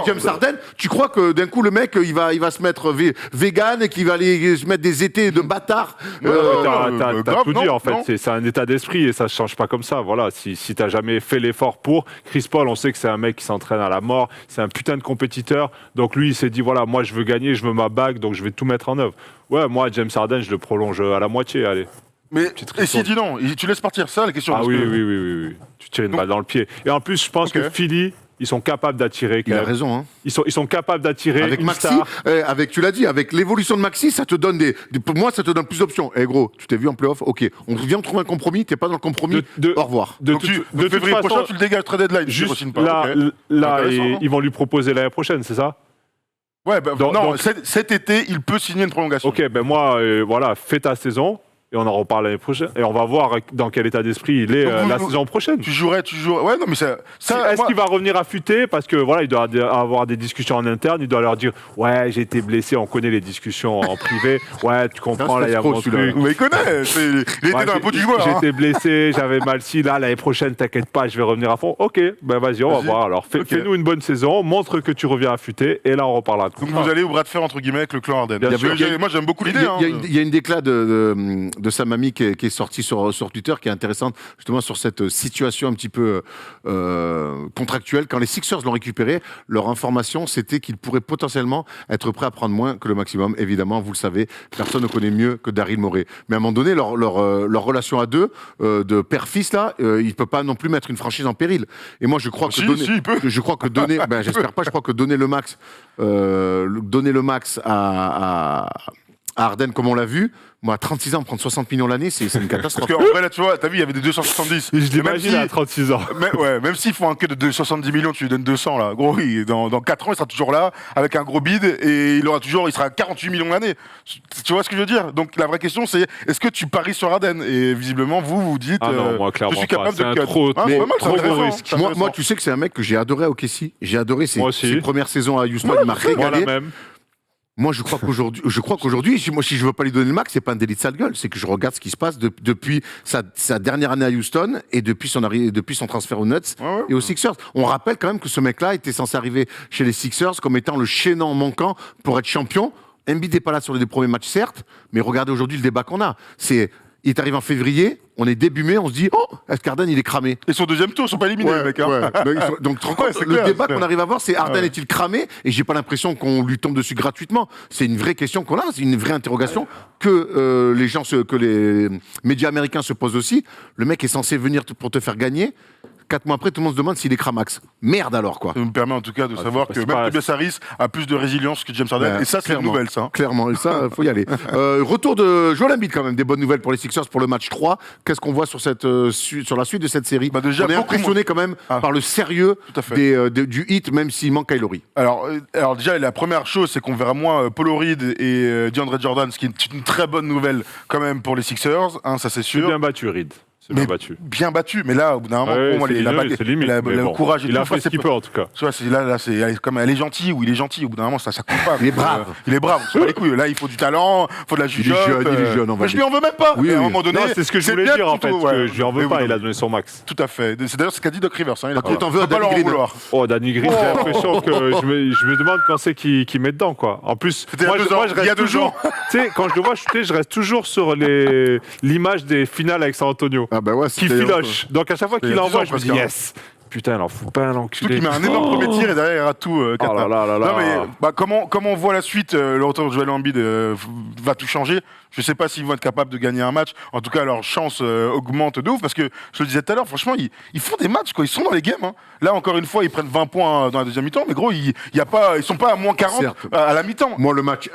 James Harden, tu crois que d'un coup, le mec, il va se mettre vegan et qu'il va aller se mettre des étés de bâtard. T'as tout dit, en fait. non. C'est un état d'esprit et ça se change pas comme ça. Voilà, si t'as jamais fait l'effort pour. Chris Paul, on sait que c'est un mec qui s'entraîne à la mort. C'est un putain de compétiteur. Donc lui, il s'est dit, voilà, moi, je veux gagner, je veux ma bague, donc je vais tout mettre en œuvre. Ouais, moi, James Harden, je le prolonge à la moitié, allez. Mais et s'il dit non, tu laisses partir ça la question. Ah parce oui, que- oui. Tu tires une balle dans le pied. Et en plus, je pense que Philly, ils sont capables d'attirer. Il a raison. Hein. Ils sont capables d'attirer Avec une Maxi, star. tu l'as dit, avec l'évolution de Maxi, ça te donne pour moi, ça te donne plus d'options. Eh gros, tu t'es vu en playoff, ok, on vient de trouver un compromis, t'es pas dans le compromis, au revoir. Donc, février prochain, tu le dégages très deadline. tu juste re-signes pas. là, Ok. Intéressant, non ils vont lui proposer l'année prochaine, c'est ça? Ouais, bah, Donc- non, donc- cet été, il peut signer une prolongation. Ok, ben moi, voilà, fais ta saison et on en reparle l'année prochaine. Et on va voir dans quel état d'esprit il est Donc la vous- saison prochaine. Tu jouerais. Ouais, non, mais ça. Est-ce moi- qu'il va revenir affûté? Parce que voilà, il doit avoir des discussions en interne. Il doit leur dire, ouais, j'ai été blessé. On connaît les discussions en privé. Ouais, tu comprends, là, il y a mon truc. Mais il connaît. Il était Ouais, dans la peau du joueur. hein. J'étais blessé, j'avais mal ci, là, l'année prochaine, t'inquiète pas, je vais revenir à fond. Ok, ben vas-y, on va Vas-y. voir. Alors, Ok. fais-nous une bonne saison, montre que tu reviens affûté, et là, on reparlera de Donc contrat. vous allez au bras de fer entre guillemets avec le clan Harden. Bien Parce sûr. que moi j'aime beaucoup Il y, l'idée. a- hein. il y a une déclat de sa mamie qui est sortie sur Twitter qui est intéressante, justement sur cette situation un petit peu contractuelle. Quand les Sixers l'ont récupéré, leur information, c'était qu'ils pourraient potentiellement être prêts à prendre moins que le maximum. Évidemment, vous le savez, personne ne connaît mieux que Daryl Morey. Mais à un moment donné, leur relation à deux, de père-fils, là, il ne peut pas non plus mettre une franchise en péril. Et moi, je crois que Si, donner... si, il peut. Je crois que donner... ben, j'espère pas, je crois que donner le max à Harden, comme on l'a vu, moi, à 36 ans, prendre 60 millions l'année, c'est une Parce catastrophe. qu'en vrai là tu vois, t'as vu il y avait des 270. Je Et même l'imagine si- à 36 ans. Même s'ils font un queue de 270 millions, tu lui donnes 200 là. Gros, dans 4 ans, il sera toujours là avec un gros bid et il sera à 48 millions l'année. Tu vois ce que je veux dire? Donc la vraie question c'est est-ce que tu paries sur Harden? Et visiblement vous dites Ah non, moi, clairement je suis pas. capable C'est de un cut. trop- Ah, mais c'est pas mal, c'est trop gros intéressant, risque. c'est Moi, intéressant. tu sais que c'est un mec que j'ai adoré à OKC. J'ai adoré Moi aussi. ses premières saisons à Houston. Il m'a Moi, la régalé. même. Moi, je crois qu'aujourd'hui, si je veux pas lui donner le max, c'est pas un délit de sale gueule. C'est que je regarde ce qui se passe depuis sa dernière année à Houston et depuis son transfert aux Nuts Ouais, ouais. et aux Sixers. On rappelle quand même que ce mec-là était censé arriver chez les Sixers comme étant le chaînon manquant pour être champion. Embiid n'est pas là sur les deux premiers matchs, certes, mais regardez aujourd'hui le débat qu'on a. Il est arrivé en février, on est début mai, on se dit, oh, est-ce qu'Harden, il est cramé? Et son deuxième tour, ils sont pas éliminés les mecs. Hein. Donc, tu te rends Ouais, compte, c'est le clair, débat c'est clair. qu'on arrive à avoir, c'est Harden Ouais. est-il cramé? Et j'ai pas l'impression qu'on lui tombe dessus gratuitement. C'est une vraie question qu'on a, c'est une vraie interrogation que les médias américains se posent aussi. Le mec est censé venir pour te faire gagner. 4 mois après, tout le monde se demande s'il est cramax. Merde alors, quoi. Ça me permet en tout cas de savoir que c'est même pas- Tobias Harris a plus de résilience que James Harden. Ouais, Et ça, c'est une clairement. nouvelle, ça. hein. Clairement, et ça, faut y aller. Retour de Joel Embiid quand même, des bonnes nouvelles pour les Sixers pour le match 3. Qu'est-ce qu'on voit sur la suite de cette série? Bah, déjà, On est beaucoup impressionné quand même Ah. par le sérieux Tout à fait. du hit, même s'il manque Kyle Lowry. Alors déjà, la première chose, c'est qu'on verra moins Paul Reed et DeAndre Jordan, ce qui est une très bonne nouvelle quand même pour les Sixers, hein, ça c'est C'est sûr. bien battu, Reed. C'est Mais bien battu. bien battu, mais là, au bout d'un moment, Ouais, pour moi, c'est la limite, balle- c'est limite, mais le bon, courage et il a tout, fait ça, ce qu'il peut en tout cas. Tu vois, elle est gentille ou il est gentil. Au bout d'un moment, ça compte pas. Il est brave. Il est brave. C'est pas les couilles. Là, il faut du talent, il faut de la jugeote. il est jeune, on va Mais je lui dire. en veux même pas. Oui, Et à un oui. moment donné, Non, c'est ce que je voulais bien dire en fait, plutôt, que ouais. je lui en Mais veux pas, oui, il a donné son max. Tout à fait. C'est d'ailleurs ce qu'a dit Doc Rivers. Hein, il a Par contre, t'en veux à faut pas leur en Danny Green. vouloir. Oh, Danny Green, j'ai l'impression que je me demande quand c'est qu'il met dedans, quoi. En plus, C'était il y a 2 ans. je Il y a reste 2 toujours, ans. tu sais, quand je le vois shooter, je reste toujours sur l'image des finales avec San Antonio, Ah bah ouais, qui c'était- filoche. Donc à chaque fois Il y qu'il a 10 envoie, ans, je me dis presque, hein. yes. Putain, il en fout pas un Surtout enculé. qu'il met un énorme premier tir et derrière il rate tout. Oh là là là là. Non mais comment on voit la suite, le retour de Joel Embiid va tout changer. Je sais pas s'ils vont être capables de gagner un match. En tout cas, leur chance augmente de ouf parce que je le disais tout à l'heure, franchement, ils font des matchs quoi. Ils sont dans les games. Hein. Là encore une fois, ils prennent 20 points dans la deuxième mi-temps, mais gros, ils sont pas à moins 40 Certes. à la mi-temps. Moi, le match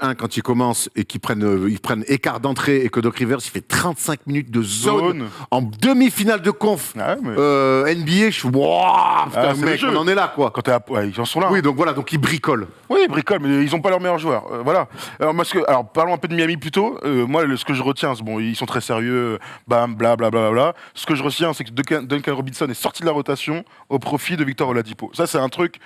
1, quand il commence et qu'ils prennent écart d'entrée et que Doc Rivers, il fait 35 minutes de zone Zone. en demi-finale de conf Ouais, mais- NBA, NBA, je suis waouh, putain, c'est mec, le jeu. on en est là, quoi. Quand ils en sont là. Oui, donc voilà, donc ils bricolent. Oui, ils bricolent, mais ils n'ont pas leurs meilleurs joueurs. Voilà. Alors, parlons un peu de Miami plutôt. Moi, ce que je retiens, c'est bon, ils sont très sérieux, bam, bla, bla, bla, bla, bla. Ce que je retiens, c'est que Duncan Robinson est sorti de la rotation au profit de Victor Oladipo. Ça, c'est un truc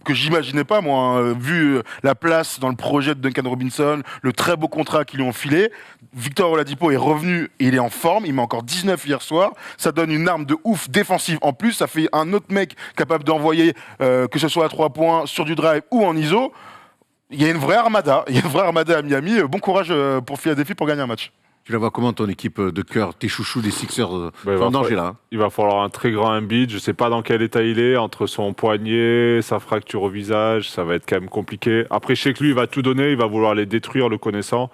que j'imaginais pas, moi, hein, vu la place dans le projet de Duncan Robinson, le très beau contrat qu'ils lui ont filé. Victor Oladipo est revenu, il est en forme, il met encore 19 hier soir. Ça donne une arme de ouf défensive en plus. Ça fait un autre mec capable d'envoyer, que ce soit à 3 points, sur du drive ou en ISO. Il y a une vraie armada. Il y a une vraie armada à Miami. Bon courage pour Philadelphie pour gagner un match. Tu la vois comment, ton équipe de cœur, tes chouchous des Sixers Bah, sont en danger, là. Il va falloir un très grand Embiid. Je ne sais pas dans quel état il est, entre son poignet, sa fracture au visage. Ça va être quand même compliqué. Après, je sais que lui, il va tout donner. Il va vouloir les détruire, le connaissant.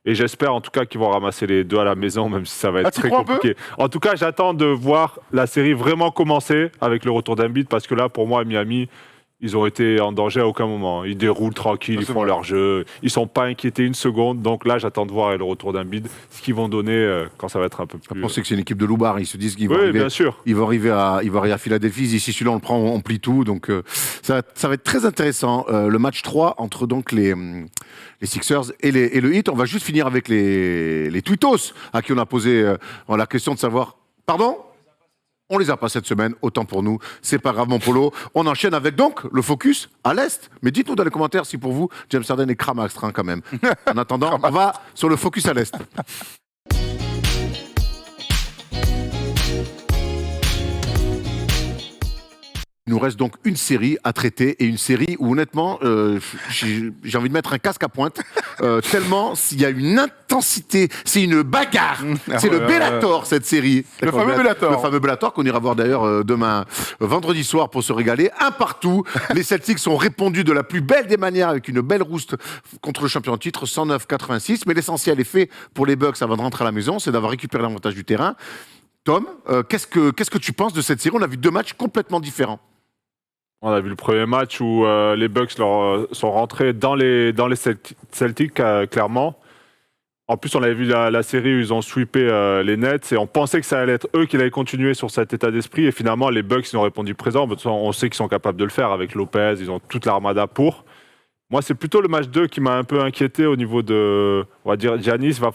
Et j'espère en tout cas qu'ils vont ramasser les deux à la maison, même si ça va être t'y très crois un peu compliqué. En tout cas, j'attends de voir la série vraiment commencer avec le retour d'Embiid, parce que là, pour moi, Miami, ils ont été en danger à aucun moment. Ils déroulent tranquille, ils font leur jeu. Ils ne sont pas inquiétés une seconde. Donc là, j'attends de voir le retour d'Embiid, ce qu'ils vont donner quand ça va être un peu plus... On sait que c'est une équipe de loubards. Ils se disent qu'ils vont, Oui, bien sûr. ils vont arriver à Philadelphie. Ils disent, si celui-là, on le prend, on plie tout. Donc ça va être très intéressant. Le match 3 entre donc les Sixers et le Heat. On va juste finir avec les Twittos à qui on a posé la question de savoir... Pardon ? On les a pas cette semaine, autant pour nous. C'est pas grave, mon Polo. On enchaîne avec donc le focus à l'Est. Mais dites-nous dans les commentaires si pour vous, James Harden est cramax quand même. En attendant, on va sur le focus à l'Est. Il nous reste donc une série à traiter et une série où honnêtement, j'ai envie de mettre un casque à pointe tellement il y a une intensité, c'est une bagarre, c'est le Bellator cette série. Le fameux Bellator. Le fameux Bellator qu'on ira voir d'ailleurs demain, vendredi soir pour se régaler. Un partout, les Celtics ont répondu de la plus belle des manières avec une belle rouste contre le champion en titre, 109-86. Mais l'essentiel est fait pour les Bucks avant de rentrer à la maison, c'est d'avoir récupéré l'avantage du terrain. Tom, qu'est-ce que tu penses de cette série ? On a vu deux matchs complètement différents. On a vu le premier match où les Bucks sont rentrés dans les Celtics, clairement. En plus, on avait vu la série où ils ont sweepé les Nets et on pensait que ça allait être eux qui allaient continuer sur cet état d'esprit. Et finalement, les Bucks ils ont répondu présent. On sait qu'ils sont capables de le faire avec Lopez. Ils ont toute l'armada pour. Moi, c'est plutôt le match 2 qui m'a un peu inquiété au niveau de, on va dire, Giannis. Il va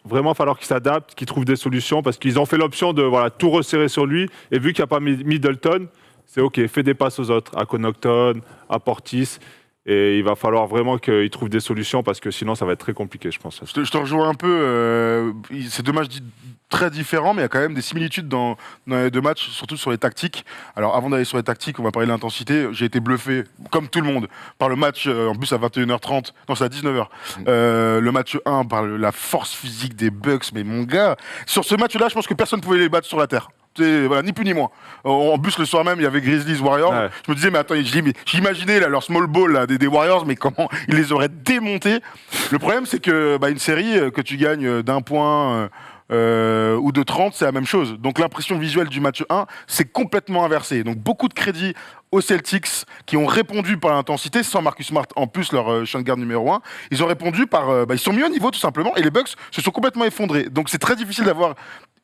vraiment falloir qu'il s'adapte, qu'il trouve des solutions parce qu'ils ont fait l'option de tout resserrer sur lui. Et vu qu'il n'y a pas Middleton, c'est OK, fais des passes aux autres, à Connaughton, à Portis. Et il va falloir vraiment qu'il trouve des solutions parce que sinon, ça va être très compliqué, je pense. Je te rejoins un peu. C'est deux matchs très différents, mais il y a quand même des similitudes dans les deux matchs, surtout sur les tactiques. Alors, avant d'aller sur les tactiques, on va parler de l'intensité. J'ai été bluffé, comme tout le monde, par le match, en plus à 21h30, non, c'est à 19h. Le match 1, par la force physique des Bucks. Mais mon gars, sur ce match-là, je pense que personne ne pouvait les battre sur la terre. Voilà, ni plus ni moins. En plus, le soir même, il y avait Grizzlies Warriors. Ouais. Je me disais, mais attends, j'imaginais là, leur small ball là, des Warriors, mais comment ils les auraient démontés. Le problème, c'est que une série, que tu gagnes d'un point ou de 30, c'est la même chose. Donc l'impression visuelle du match 1, c'est complètement inversé. Donc beaucoup de crédit aux Celtics qui ont répondu par l'intensité, sans Marcus Smart en plus, leur champ de garde numéro 1. Ils ont répondu par... ils sont mis au niveau tout simplement, et les Bucks se sont complètement effondrés. Donc c'est très difficile d'avoir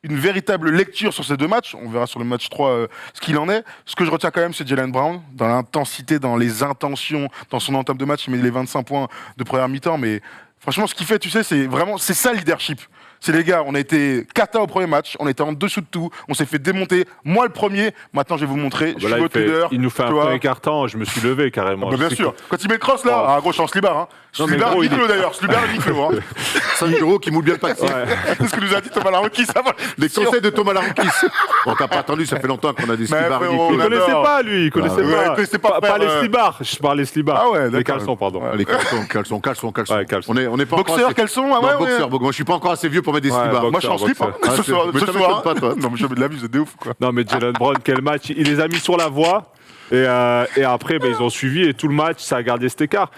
une véritable lecture sur ces deux matchs. On verra sur le match 3 ce qu'il en est. Ce que je retiens quand même, c'est Jaylen Brown, dans l'intensité, dans les intentions, dans son entame de match. Il met les 25 points de première mi-temps, mais franchement, ce qu'il fait, tu sais, c'est ça le leadership. C'est les gars, on a été cata au premier match, on était en dessous de tout, on s'est fait démonter. Moi le premier, maintenant je vais vous montrer, je suis votre leader. Il nous fait un premier carton, je me suis levé carrément. Bien sûr, quand il met le cross là, gros chance Slibar. Hein. Slibar nique-le d'ailleurs, Slibar nique-le. 5 euros qui moule bien le paquet. C'est ce que nous a dit Thomas Larroquis avant. Les conseils de Thomas Larroquis. Bon, t'as pas attendu, ça fait longtemps qu'on a des Slibar. Il connaissait pas lui, il connaissait pas les Slibars. Je parlais Slibars. Ah ouais, les caleçons, pardon. Les caleçons. On est pas boxeur, caleçon. Boxeur, moi je suis pas encore assez vieux pour mettre des Slibars. Moi je suis en slip ce soir. Pas, toi. Non mais je mets de la vue, c'est de ouf quoi. Non mais Jaylen Brown, quel match. Il les a mis sur la voie et après ils ont suivi et tout le match ça a gardé cet écart.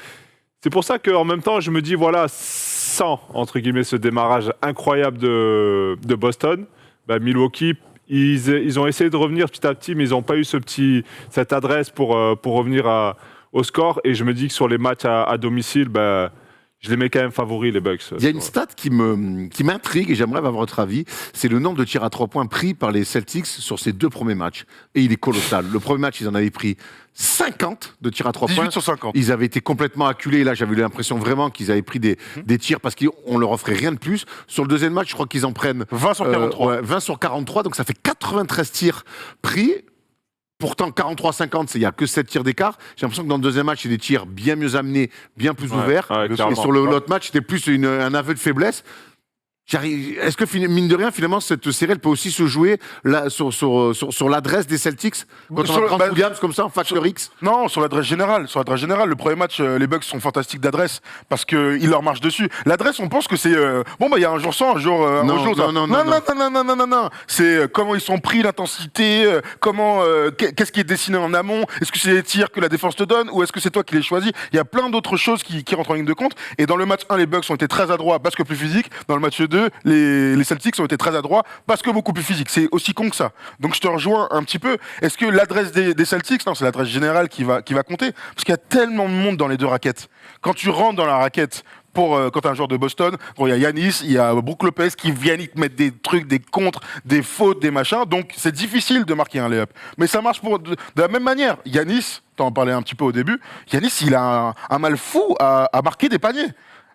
C'est pour ça qu'en même temps je me dis voilà, sans entre guillemets ce démarrage incroyable de Boston, Milwaukee ils ont essayé de revenir petit à petit mais ils n'ont pas eu cette adresse pour revenir au score et je me dis que sur les matchs à domicile Je les mets quand même favoris, les Bucks. Il y a une stat qui m'intrigue et j'aimerais avoir votre avis. C'est le nombre de tirs à 3 points pris par les Celtics sur ces 2 premiers matchs. Et il est colossal. Le premier match, ils en avaient pris 50 de tirs à 3 points. 18 sur 50. Ils avaient été complètement acculés. Là, j'avais l'impression vraiment qu'ils avaient pris des tirs parce qu'on leur offrait rien de plus. Sur le deuxième match, je crois qu'ils en prennent 20 sur 43. 20 sur 43. Donc ça fait 93 tirs pris. Pourtant, 43-50, il n'y a que 7 tirs d'écart. J'ai l'impression que dans le deuxième match, c'est des tirs bien mieux amenés, bien plus ouverts. Ouais, Et clairement. sur l'autre match, c'était plus un aveu de faiblesse. Est-ce que, mine de rien, finalement, cette série, elle peut aussi se jouer là, sur l'adresse des Celtics quand on prend Williams comme ça en facteur X? Non, sur l'adresse générale. Sur l'adresse générale, le premier match, les Bucks sont fantastiques d'adresse parce qu'ils leur marchent dessus. L'adresse, on pense que c'est il y a un jour sans, un jour. Non. C'est comment ils sont pris, l'intensité, qu'est-ce qui est dessiné en amont. Est-ce que c'est les tirs que la défense te donne ou est-ce que c'est toi qui les choisis? Il y a plein d'autres choses qui rentrent en ligne de compte. Et dans le match 1, les Bucks ont été très adroits parce que plus physiques. Dans le match 2, les Celtics ont été très adroits parce que beaucoup plus physiques. C'est aussi con que ça. Donc je te rejoins un petit peu. Est-ce que l'adresse des Celtics, non, c'est l'adresse générale qui va compter? Parce qu'il y a tellement de monde dans les deux raquettes. Quand tu rentres dans la raquette, quand tu es un joueur de Boston, il y a Giannis, il y a Brook Lopez qui viennent te mettre des trucs, des contres, des fautes, des machins. Donc c'est difficile de marquer un lay-up. Mais ça marche de la même manière. Giannis, tu en parlais un petit peu au début, Giannis, il a un mal fou à marquer des paniers.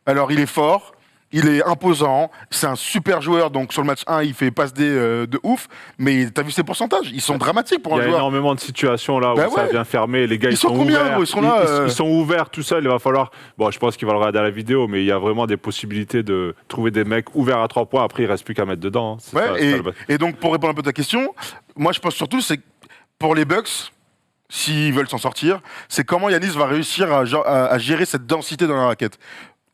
Alors il est fort. Il est imposant, c'est un super joueur, donc sur le match 1, il fait passe de ouf, mais t'as vu ses pourcentages, ils sont dramatiques pour un joueur. Il y a énormément de situations là où ça vient fermer, les gars ils sont combien, ouverts, ils sont là, ils sont ouverts tout seuls, il va falloir, je pense qu'il va le regarder à la vidéo, mais il y a vraiment des possibilités de trouver des mecs ouverts à 3 points, après il reste plus qu'à mettre dedans. Et donc pour répondre un peu à ta question, moi je pense surtout, c'est pour les Bucks, s'ils veulent s'en sortir, c'est comment Giannis va réussir à gérer cette densité dans la raquette.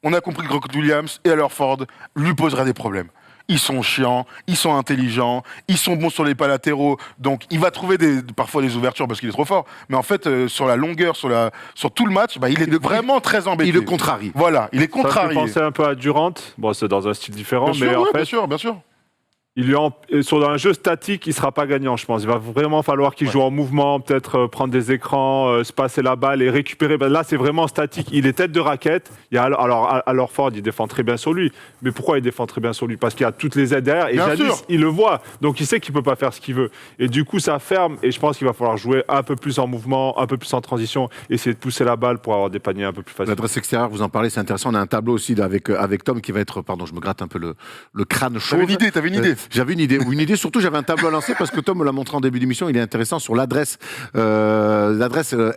On a compris que Grant Williams et Ford lui poseraient des problèmes. Ils sont chiants, ils sont intelligents, ils sont bons sur les pas latéraux, donc il va trouver parfois des ouvertures parce qu'il est trop fort. Mais en fait, sur la longueur, sur tout le match, il est vraiment très embêté. Il le contrarie. Voilà, il est contrarié. Ça me fait penser un peu à Durant, c'est dans un style différent, bien sûr. Dans un jeu statique, il ne sera pas gagnant, je pense. Il va vraiment falloir qu'il joue en mouvement, peut-être prendre des écrans, se passer la balle et récupérer. Là, c'est vraiment statique. Il est tête de raquette. Alors Ford, il défend très bien sur lui. Mais pourquoi il défend très bien sur lui? Parce qu'il y a toutes les aides derrière. Et Giannis, il le voit. Donc, il sait qu'il ne peut pas faire ce qu'il veut. Et du coup, ça ferme. Et je pense qu'il va falloir jouer un peu plus en mouvement, un peu plus en transition, essayer de pousser la balle pour avoir des paniers un peu plus faciles. L'adresse extérieure, vous en parlez, c'est intéressant. On a un tableau aussi avec Tom qui va être... Pardon, je me gratte un peu le crâne chaud. T'avais une idée. J'avais une idée. Surtout, j'avais un tableau à lancer parce que Tom me l'a montré en début d'émission. Il est intéressant sur l'adresse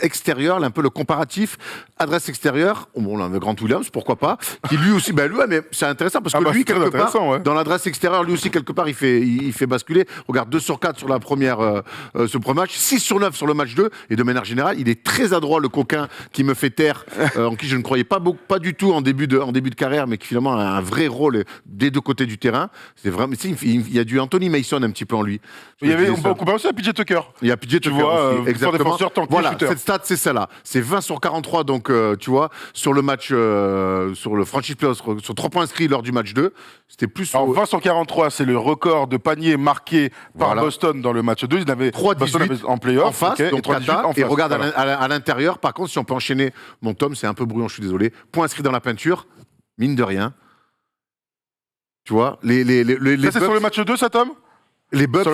extérieure, un peu le comparatif. Adresse extérieure, on a Grant Williams, pourquoi pas, qui lui aussi, mais c'est intéressant parce que lui, quelque part, dans l'adresse extérieure, lui aussi, quelque part, il fait basculer. Regarde, 2 sur 4 sur la ce premier match, 6 sur 9 sur le match 2. Et de manière générale, il est très adroit, le coquin qui me fait taire, en qui je ne croyais pas du tout en début de carrière, mais qui finalement a un vrai rôle des deux côtés du terrain. C'est vraiment, il y a du Anthony Mason un petit peu en lui. On peut compare aussi à PJ Tucker. Il y a PJ Tucker aussi, exactement. Défenseur, voilà, cette stat, c'est celle-là. C'est 20 sur 43, donc tu vois, sur le match, sur le franchise playoff, sur 3 points inscrits lors du match 2, c'était plus... Alors 20 sur 43, c'est le record de paniers marqués par Boston dans le match 2. Ils avaient 3-18 en playoff. En face, donc 3-18 en face, et regarde voilà. à l'intérieur, par contre, si on peut enchaîner, mon Tom, c'est un peu brouillon, je suis désolé, points inscrits dans la peinture, mine de rien. Tu vois, ça, c'est sur le match 2, ça, Tom? Les Bucks,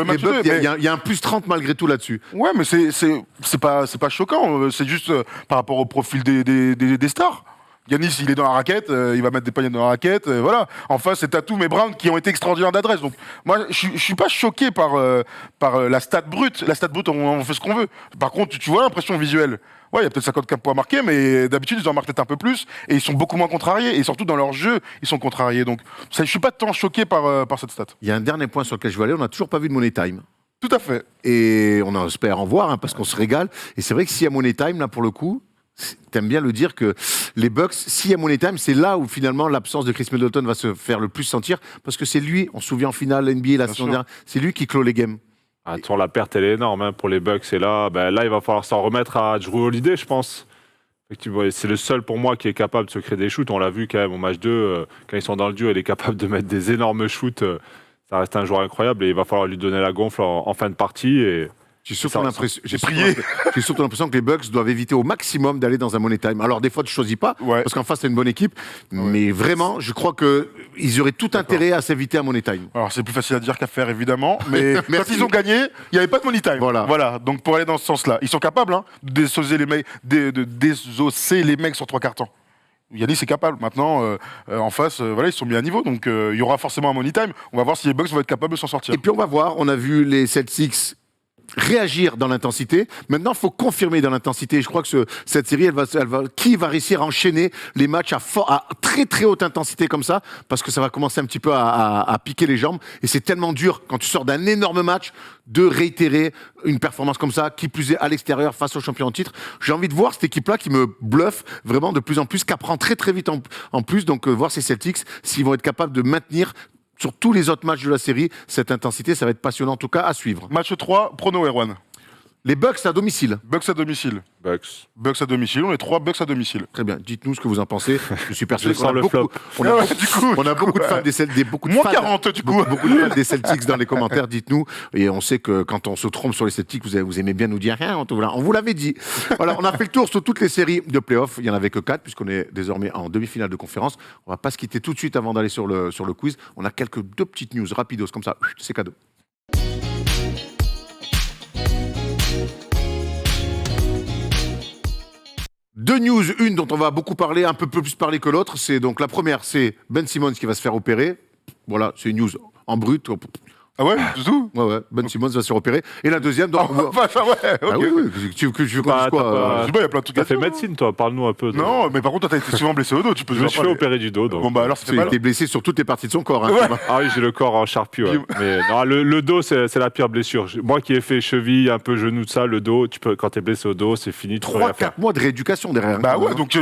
il y a un plus 30 malgré tout là-dessus. Ouais, mais c'est pas choquant. C'est juste par rapport au profil des stars. Giannis, il est dans la raquette, il va mettre des paniers dans la raquette, voilà. En face, c'est Tatum et Brown qui ont été extraordinaires d'adresse. Donc, moi, je suis pas choqué par la stat brute. La stat brute, on fait ce qu'on veut. Par contre, tu vois l'impression visuelle. Ouais, il y a peut-être 54 points marqués, mais d'habitude, ils en marquent peut-être un peu plus. Et ils sont beaucoup moins contrariés. Et surtout, dans leur jeu, ils sont contrariés. Donc, je suis pas tant choqué par cette stat. Il y a un dernier point sur lequel je veux aller. On n'a toujours pas vu de Money Time. Tout à fait. Et on espère en voir, parce qu'on se régale. Et c'est vrai que s'il y a Money Time, là, pour le coup, t'aimes bien le dire que les Bucks, s'il y a Money Time, c'est là où finalement l'absence de Chris Middleton va se faire le plus sentir. Parce que c'est lui, on se souvient en finale NBA la saison dernière, c'est lui qui clôt les games. Attends, la perte, elle est énorme pour les Bucks. Et là, il va falloir s'en remettre à Jrue Holiday, je pense. Effectivement, c'est le seul pour moi qui est capable de se créer des shoots. On l'a vu quand même au match 2, quand ils sont dans le duo, il est capable de mettre des énormes shoots. Ça reste un joueur incroyable et il va falloir lui donner la gonfle en fin de partie. Et J'ai surtout l'impression que les Bucks doivent éviter au maximum d'aller dans un money time. Alors des fois tu choisis pas parce qu'en face c'est une bonne équipe, mais vraiment je crois que ils auraient tout intérêt à s'éviter un money time. Alors c'est plus facile à dire qu'à faire évidemment, mais quand ils ont gagné, il n'y avait pas de money time. Voilà. Donc pour aller dans ce sens-là, ils sont capables de désosser les mecs sur 3 quarts temps. Yannis est capable. Maintenant, en face, ils sont mis à niveau. Donc, il y aura forcément un money time. On va voir si les Bucks vont être capables de s'en sortir. Et puis, on va voir. On a vu les Celtics réagir dans l'intensité. Maintenant, il faut confirmer dans l'intensité. Je crois que cette série, qui va réussir à enchaîner les matchs à très très haute intensité comme ça, parce que ça va commencer un petit peu à piquer les jambes. Et c'est tellement dur quand tu sors d'un énorme match de réitérer une performance comme ça, qui plus est à l'extérieur face au champion en titre. J'ai envie de voir cette équipe-là qui me bluffe vraiment de plus en plus, qui apprend très très vite en plus. Donc voir ces Celtics, s'ils vont être capables de maintenir sur tous les autres matchs de la série, cette intensité, ça va être passionnant en tout cas à suivre. Match 3, prono Erwan. Les Bucks à domicile. Bucks à domicile. Bucks à domicile, on est 3 Bucks à domicile. Très bien, dites-nous ce que vous en pensez. Je suis persuadé qu'on a beaucoup, on a beaucoup de fans des Celtics, beaucoup de fans des Celtics dans les commentaires, dites-nous. Et on sait que quand on se trompe sur les Celtics, vous aimez bien nous dire rien. On vous l'avait dit. Voilà, on a fait le tour sur toutes les séries de playoffs. Il n'y en avait que 4, puisqu'on est désormais en demi-finale de conférence. On ne va pas se quitter tout de suite avant d'aller sur le quiz. On a deux petites news rapidos comme ça. C'est cadeau. Deux news, une dont on va beaucoup parler, un peu plus parler que l'autre. C'est donc la première, c'est Ben Simmons qui va se faire opérer. Voilà, c'est une news en brut. Ah ouais, du tout. Ouais. Ben Simmons va se faire opérer. Et la deuxième, donc. Tu veux que je dise quoi il y a plein de trucs. T'as fait médecine, toi. Parle-nous un peu. Non, mais par contre, toi, t'as été souvent blessé au dos. Tu peux. Je me suis fait opérer du dos. Donc. Bon bah alors, il était blessé sur toutes les parties de son corps. Ah oui, j'ai le corps en charpie. Ouais. Mais non, le dos, c'est la pire blessure. Moi qui ai fait cheville, un peu genou, de ça, le dos, quand t'es blessé au dos, c'est fini. 3-4 mois de rééducation derrière. Bah ouais, donc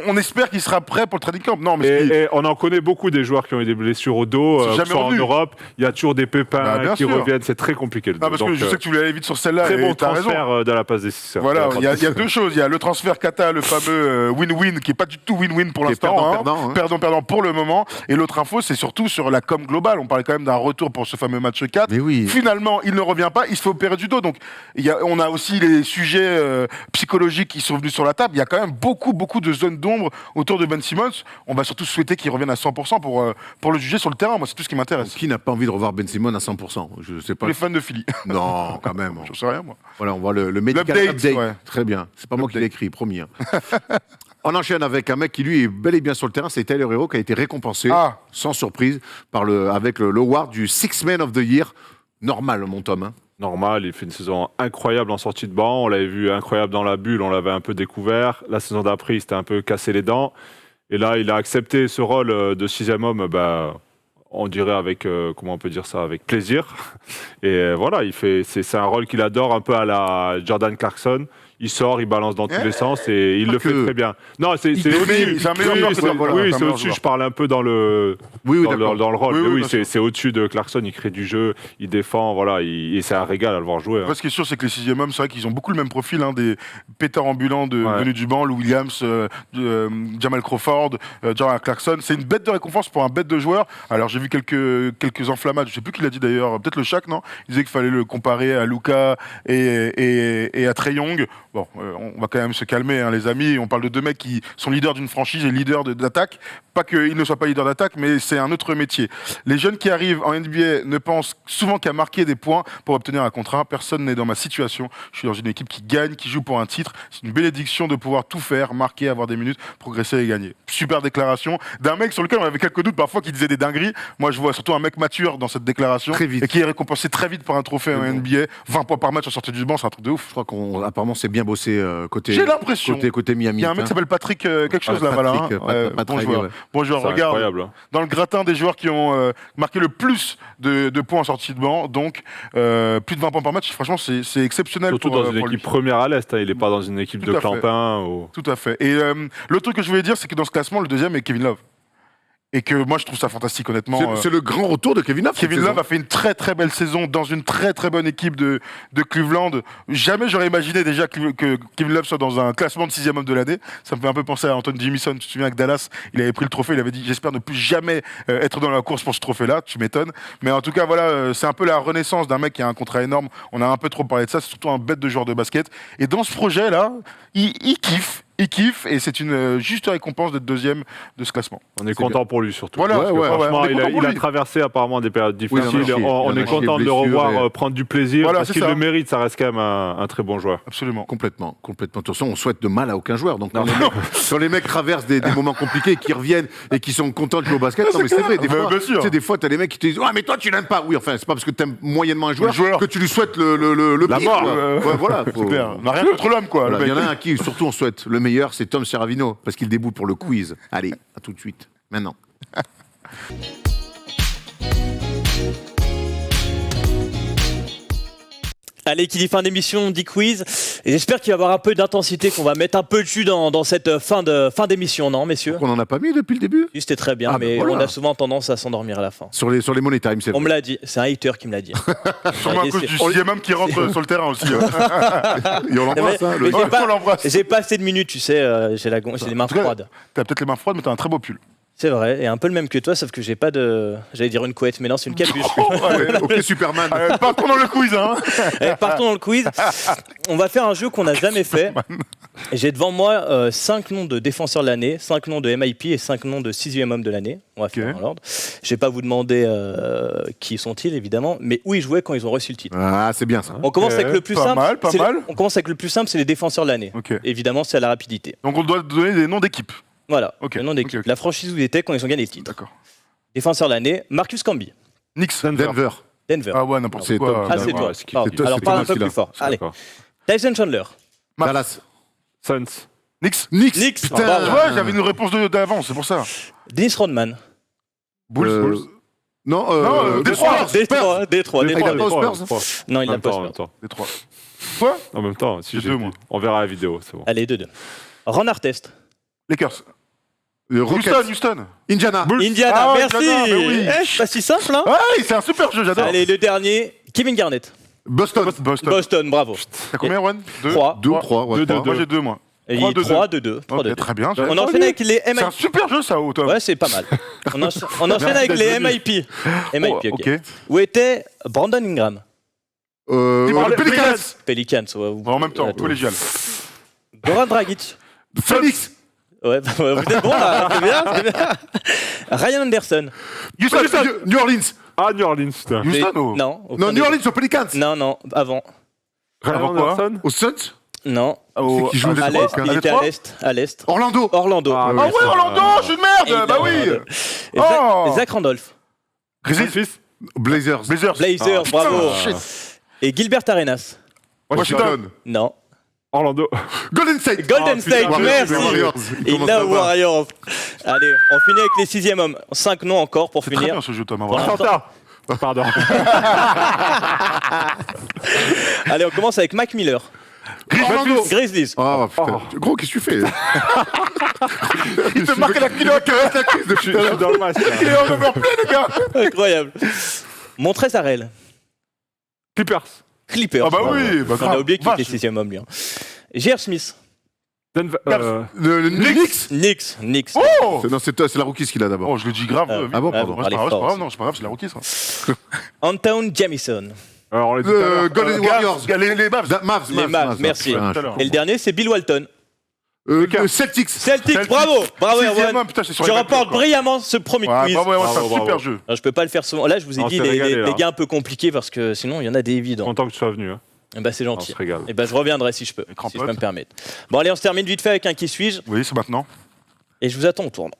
on espère qu'il sera prêt pour le training camp. Non, mais et on en connaît beaucoup des joueurs qui ont eu des blessures au dos. En Europe, il y a toujours des pépins qui reviennent. C'est très compliqué. Parce que je sais que tu voulais aller vite sur celle-là. Très bon transfert de la passe des Sixers. Voilà, il y a deux choses. Il y a le transfert Kata, le fameux win-win, qui n'est pas du tout win-win pour l'instant. Perdant pour le moment. Et l'autre info, c'est surtout sur la com globale. On parlait quand même d'un retour pour ce fameux match 4. Mais oui. Finalement, il ne revient pas. Il se fait opérer du dos. Donc, on a aussi les sujets psychologiques qui sont venus sur la table. Il y a quand même beaucoup de zones d'ombre autour de Ben Simmons. On va surtout souhaiter qu'il revienne à 100% pour le juger sur le terrain. Moi, c'est tout ce qui m'intéresse. Qui n'a pas envie de revoir Ben Simmons à 100%? Je sais pas. Les fans de Philly. Non, quand même. Je sais rien, moi. Voilà, on voit le medical update. Ouais. Très bien. C'est pas moi qui l'ai écrit, promis. On enchaîne avec un mec qui, lui, est bel et bien sur le terrain. C'est Tyler Hero qui a été récompensé, sans surprise, avec l'award du Six Man of the Year. Normal, mon Tom. Normal, il fait une saison incroyable en sortie de banc. On l'avait vu incroyable dans la bulle, on l'avait un peu découvert. La saison d'après, il s'était un peu cassé les dents. Et là, il a accepté ce rôle de 6e homme, on dirait avec, comment on peut dire ça, avec plaisir. Et voilà, c'est un rôle qu'il adore, un peu à la Jordan Clarkson. Il sort, il balance dans tous les sens et il le fait très bien. Non, c'est au-dessus. C'est un meilleur joueur. Oui, c'est au-dessus. Je parle un peu dans le rôle. Oui, c'est au-dessus de Clarkson. Il crée du jeu, il défend, voilà. Et c'est un régal à le voir jouer. Ce qui est sûr, c'est que les 6e hommes, c'est vrai qu'ils ont beaucoup le même profil, des pétards ambulants venus du banc, Lou Williams, Jamal Crawford, Jordan Clarkson. C'est une bête de récompense pour un bête de joueur. Alors j'ai vu quelques enflammades. Je sais plus qui l'a dit d'ailleurs. Peut-être le Shaq, non? Il disait qu'il fallait le comparer à Luka et à Trae Young. Bon, on va quand même se calmer, les amis. On parle de deux mecs qui sont leaders d'une franchise et leaders d'attaque. Pas qu'ils ne soient pas leaders d'attaque, mais c'est un autre métier. Les jeunes qui arrivent en NBA ne pensent souvent qu'à marquer des points pour obtenir un contrat. Personne n'est dans ma situation. Je suis dans une équipe qui gagne, qui joue pour un titre. C'est une bénédiction de pouvoir tout faire, marquer, avoir des minutes, progresser et gagner. Super déclaration d'un mec sur lequel on avait quelques doutes parfois, qui disait des dingueries. Moi, je vois surtout un mec mature dans cette déclaration et qui est récompensé très vite par un trophée en NBA. 20 points par match en sortie du banc, c'est un truc de ouf. Je crois qu'apparemment c'est bien bossé côté. J'ai l'impression. Côté Miami. Il y a un mec qui s'appelle Patrick quelque chose là, voilà. Bon joueur. Regarde. Dans le gratin des joueurs qui ont marqué le plus de points en sortie de banc, donc plus de 20 points par match. Franchement, c'est exceptionnel. Surtout dans une équipe première à l'Est. Il n'est pas dans une équipe de clampin. Tout à fait. Et l'autre truc que je voulais dire, c'est que dans ce classement, le deuxième est Kevin Love. Et que moi, je trouve ça fantastique, honnêtement. C'est le grand retour de Kevin Love. Kevin cette Love a fait une très très belle saison dans une très très bonne équipe de Cleveland. Jamais j'aurais imaginé déjà que Kevin Love soit dans un classement de 6e homme de l'année. Ça me fait un peu penser à Anton Jimison. Tu te souviens avec Dallas, il avait pris le trophée, il avait dit j'espère ne plus jamais être dans la course pour ce trophée-là. Tu m'étonnes. Mais en tout cas, voilà, c'est un peu la renaissance d'un mec qui a un contrat énorme. On a un peu trop parlé de ça. C'est surtout un bête de joueur de basket. Et dans ce projet-là, il kiffe. Il kiffe et c'est une juste récompense d'être 2e de ce classement. On est content pour lui surtout. Voilà, Parce que ouais, franchement, on est content pour il a lui. traversé apparemment des périodes difficiles. Oui, il en a chié. On Il en est a chié, content de le blessures revoir et- prendre du plaisir Voilà, parce c'est qu'il ça. le mérite. Ça reste quand même un très bon joueur. Absolument. Complètement. De toute façon, on souhaite de mal à aucun joueur. Donc, quand les mecs traversent des moments compliqués, qui reviennent et qui sont contents de jouer au basket, non, mais c'est vrai. Des Mais fois, bien sûr. tu sais, des fois, t'as des mecs qui te disent ah, mais toi, tu l'aimes pas. Oui, enfin, c'est pas parce que t'aimes moyennement un joueur, Le joueur. que tu lui souhaites le La pire, mort. quoi. Ouais, voilà. C'est clair. On n'a rien contre l'homme, quoi. Voilà. le Il y en mec. a un à qui, surtout, on souhaite le meilleur, c'est Tom Serravino, parce qu'il déboule pour le quiz. Allez, à tout de suite. Maintenant. Allez, qui dit fin d'émission, dit quiz. Et j'espère qu'il va y avoir un peu d'intensité, qu'on va mettre un peu de jus dans cette fin d'émission, non, messieurs? On n'en a pas mis depuis le début C'était très bien, Ah, ben mais voilà. on a souvent tendance à s'endormir à la fin. sur les Money Time, c'est On vrai. me l'a dit, c'est un hater qui me l'a dit. Sûrement à Et cause c'est- du 6e homme qui rentre sur le terrain aussi. hein. Et on l'embrasse, hein, le Mais j'ai pas- On l'embrasse. J'ai pas assez de minutes, tu sais, j'ai les mains En tout cas, froides. T'as peut-être les mains froides, mais t'as un très beau pull. C'est vrai, et un peu le même que toi, sauf que j'ai pas de... J'allais dire une couette, mais non, c'est une capuche. Ok, Superman. Partons dans le quiz, hein. Allez, partons dans le quiz. On va faire un jeu qu'on n'a jamais fait. J'ai devant moi 5 noms de défenseurs de l'année, 5 noms de MIP et 5 noms de 6e homme de l'année. On va faire dans l'ordre. Je vais pas vous demander qui sont-ils, évidemment, mais où ils jouaient quand ils ont reçu le titre. Ah, c'est bien ça. On commence avec le plus pas simple. mal, pas c'est- mal. On commence avec le plus simple, c'est les défenseurs de l'année. Ok. Évidemment, c'est à la rapidité. Donc on doit donner des noms d'équipes. Voilà, Ok, le nom d'équipe. ok. La franchise où ils étaient quand ils ont gagné le titre. D'accord. Défenseur de l'année, Marcus Camby, Knicks. Denver. Denver. Ah ouais, n'importe C'est quoi. top. Ah, c'est ouais, toi. c'est qui- Pardon. c'est toi, Alors c'est parle un Thomas peu qui plus l'a. fort. Allez. D'accord. Tyson Chandler. Dallas. Suns. Knicks. Knicks. Knicks. Putain. Ah, Tu bravo. vois, j'avais une réponse d'avance, c'est pour ça. Dennis Rodman. Bulls. Euh, Bulls. Non, Non, Détroit. Détroit. Il a pas aux Spurs. Non, il En l'a même pas. temps, en Spurs. même temps. Détroit. Quoi En même temps, si J'ai j'ai deux, dit. moi. On verra la vidéo, c'est bon. Allez, 2-2. Ron Artest. Lakers. Rockets. Houston. Indiana. Indiana, Ah ouais, merci. Indiana, mais oui. C'est pas si simple, hein? Ouais, c'est un super jeu, j'adore. Allez, le dernier, Kevin Garnett. Boston. Boston. Boston, bravo. T'as combien, Juan 3. 2 ou 3. Ouais, Deux, trois. deux, Moi j'ai 2, moi. Et 3-2-2. 3-2-2. Ok, très bien. On enchaîne avec les C'est MIP. un super jeu, ça, Tom. Ouais, c'est pas mal. On enchaîne avec les MIP. MIP, ok. Ok. Où était Brandon Ingram? Pelicans. Pelicans, ouais. En même temps, collégial. Goran Dragic. Phoenix. Ouais, bah, vous êtes bon là, c'est bien, c'est bien. Ryan Anderson. Houston. New Orleans. Ah, New Orleans, putain. Houston ou Non. Non, New Orleans aux Pelicans. Non, avant. Ryan Avant quoi Anderson. Aux Suns. Non. Au- qui joue à les À Détroit, l'est, il était à l'est. À l'est. Orlando. Orlando. Ah, Ah oui, ouais, ça- Orlando, je suis de merde. Bah oui. Et Oh. Zach Randolph. Grizzlies. Blazers. Blazers. Blazers, bravo. Shit. Et Gilbert Arenas. Washington. Non. Orlando. Golden State. Golden State, putain, merci. Warriors. Et Comment là, ça va Warriors. Allez, on finit avec les 6e hommes. 5 noms encore pour C'est très finir. bien ce jeu, Tom. Voilà. Atlanta. Pardon. Allez, on commence avec Mac Miller. Orlando. Grizzlies. Oh putain. Gros, qu'est-ce que tu fais Il te marque la culotte. Je suis dans le match. là. Il est en overplay, le gars. Incroyable. Montrezl Harrell. Clippers. Clippers. Ah bah oui, bah On a grave. oublié qu'il était Vache. 6e homme, lui. hein. J.R. Smith. Denver. Le Knicks. Knicks. Oh. Non, c'est la Rookies qu'il a d'abord. Oh, je le dis grave. Ah, vite. ah bon, ah, pardon. vous Ouais, c'est parlez pas grave, c'est fort pas grave, aussi. non, c'est pas grave, c'est la rookie, ça. Antoine Jamison. Alors, on l'a dit tout à l'heure. Golden Warriors. Les Mavs. Mavs. Les Mavs, merci. Putain, Tout à l'heure. Et le dernier, c'est Bill Walton. le Celtics. Celtics, bravo. Bravo, Sixième Erwan. homme, putain, c'est sur Tu les remportes backdoors, brillamment ce premier quoi. Ouais, quiz. bravo, ouais, c'est un Bravo, super bravo. jeu. Alors, je peux pas le faire souvent. Là, je vous ai On dit s'est des régalé, là. gars un peu compliqués parce que sinon, il y en a des évidents. Content que tu sois venu. Hein. Eh ben, c'est On gentil. se régale. Et ben, je reviendrai si je peux, si je crampote. peux me permettre. Bon, allez, on se termine vite fait avec un qui suis-je. Oui, c'est maintenant. Et je vous attends au tournant.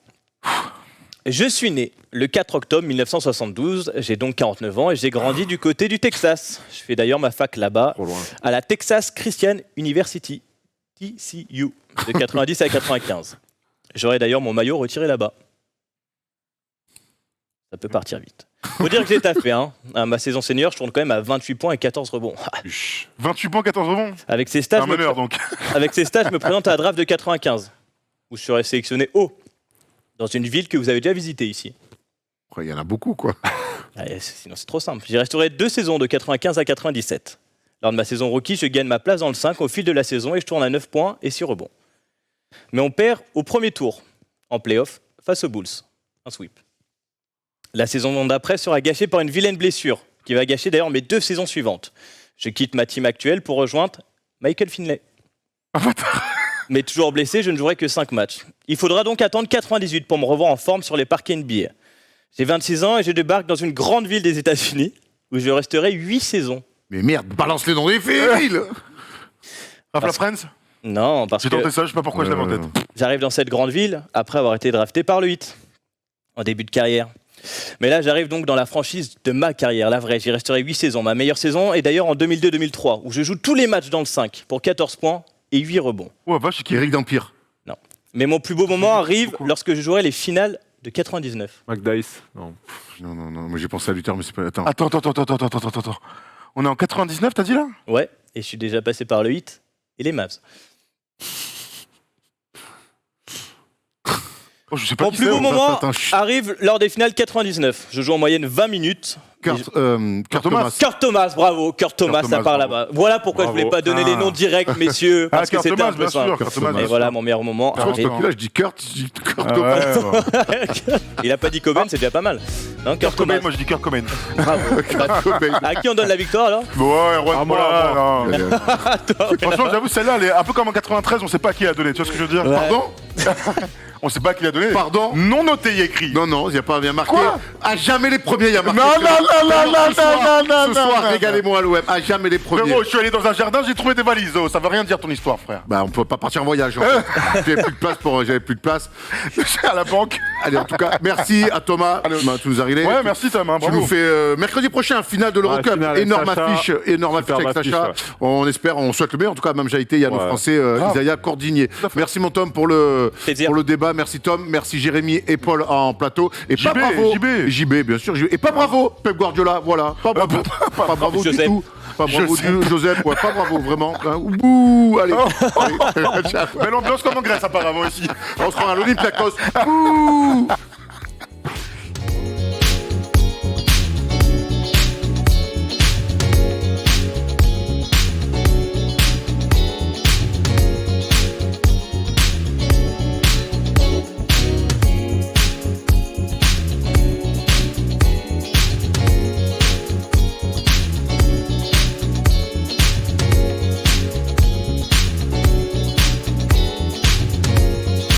Je suis né le 4 octobre 1972, j'ai donc 49 ans et j'ai grandi du côté du Texas. Je fais d'ailleurs ma fac là-bas, Trop loin. à la Texas Christian University, TCU, de 90 à 95. J'aurai d'ailleurs mon maillot retiré là-bas. Ça peut partir vite. Faut dire que j'ai taffé, hein. À ma saison senior, je tourne quand même à 28 points et 14 rebonds. 28 points, 14 rebonds. Avec ces C'est stages, un meneur, donc. avec ces stages, je me présente à la draft de 95, où je serai sélectionné haut dans une ville que vous avez déjà visitée ici. Il y en a beaucoup, quoi. Sinon, c'est trop simple. J'y resterai 2 saisons de 95 à 97. Lors de ma saison rookie, je gagne ma place dans le 5 au fil de la saison et je tourne à 9 points et 6 rebonds. Mais on perd au premier tour, en play-off, face aux Bulls. Un sweep. La saison d'après sera gâchée par une vilaine blessure, qui va gâcher d'ailleurs mes 2 saisons suivantes. Je quitte ma team actuelle pour rejoindre Michael Finlay. Mais toujours blessé, je ne jouerai que 5 matchs. Il faudra donc attendre 98 pour me revoir en forme sur les parquets NBA. J'ai 26 ans et je débarque dans une grande ville des États-Unis, où je resterai 8 saisons. Mais merde, balance les noms des villes. Ralph LaFrance? Non, parce J'ai que tenté ça, je sais pas pourquoi je l'avais en tête. j'arrive dans cette grande ville après avoir été drafté par le 8 en début de carrière. Mais là, j'arrive donc dans la franchise de ma carrière, la vraie. J'y resterai 8 saisons. Ma meilleure saison est d'ailleurs en 2002-2003, où je joue tous les matchs dans le 5 pour 14 points et 8 rebonds. Ouais, vache, c'est qui? Eric d'Empire. Non. Mais mon plus beau moment arrive lorsque je jouerai les finales de 99. McDice. Non. Non, moi j'ai pensé à Luther, mais c'est pas... Attends. Attends. On est en 99, t'as dit là? Ouais, et je suis déjà passé par le 8 et les Mavs. Oh, je sais pas Mon qui plus c'est. beau moment attends, chut. arrive lors des finales 99. Je joue en moyenne 20 minutes. Kurt Thomas. Kurt Thomas, bravo. Kurt Thomas, ça part bravo. là-bas. Voilà pourquoi Bravo. je voulais pas donner les noms directs, messieurs, parce que Kurt c'était Thomas, un peu bien sûr. simple. Kurt Thomas, Et bien voilà sûr. mon meilleur moment. Je crois que arrive. c'est pas là, je dis Kurt, je dis Kurt Ah Thomas. ouais, Il a pas dit Cobain, c'est déjà pas mal. Non, Kurt Kurt Thomas. Cobain, moi je dis Kurt Cobain. Bravo. Cobain. À qui on donne la victoire alors? Ouais, Juan À moi, Mola, non. Toi, ouais. Franchement, j'avoue, celle-là, elle est un peu comme en 93, on sait pas qui l'a donné, tu vois ce que je veux dire? Ouais. Pardon On sait pas qui l'a donné. Pardon? Non noté, il y a écrit. Non, il n'y a pas bien marqué. Quoi? À jamais les premiers, il y a marqué. Non, Ce non. soir, régalez-moi à l'OM. À jamais les premiers. Frérot, je suis allé dans un jardin, j'ai trouvé des valises. Oh, ça veut rien dire ton histoire, frère. Bah, on peut pas partir en voyage. En fait. J'avais plus de place. À la banque. Allez, en tout cas, merci à Thomas. Tu nous as réglé. Ouais, merci Tom, hein, Tu bravo. nous fais mercredi prochain, finale de l'Eurocup. finale avec Énorme Sacha. affiche Superbe avec Sacha. affiche, ouais. On espère, on souhaite le meilleur. En tout cas, même j'ai été, il y a nos Ouais. Français, Isaiah Cordigné. Merci mon Tom pour le Plaisir. débat. Merci Tom. Merci Jérémy et Paul en plateau. Et JB, pas bravo. JB. JB, bien sûr. Et pas bravo, Pep Guardiola. Voilà. Pas bravo. Pas bravo du Joseph. tout. Pas bravo Joseph. du Joseph. Ouais, pas bravo, vraiment. Hein, Ouh, allez. Allez. Belle ambiance comme en Grèce, apparemment, ici. On se rend à l'Olympiakos. Ouh.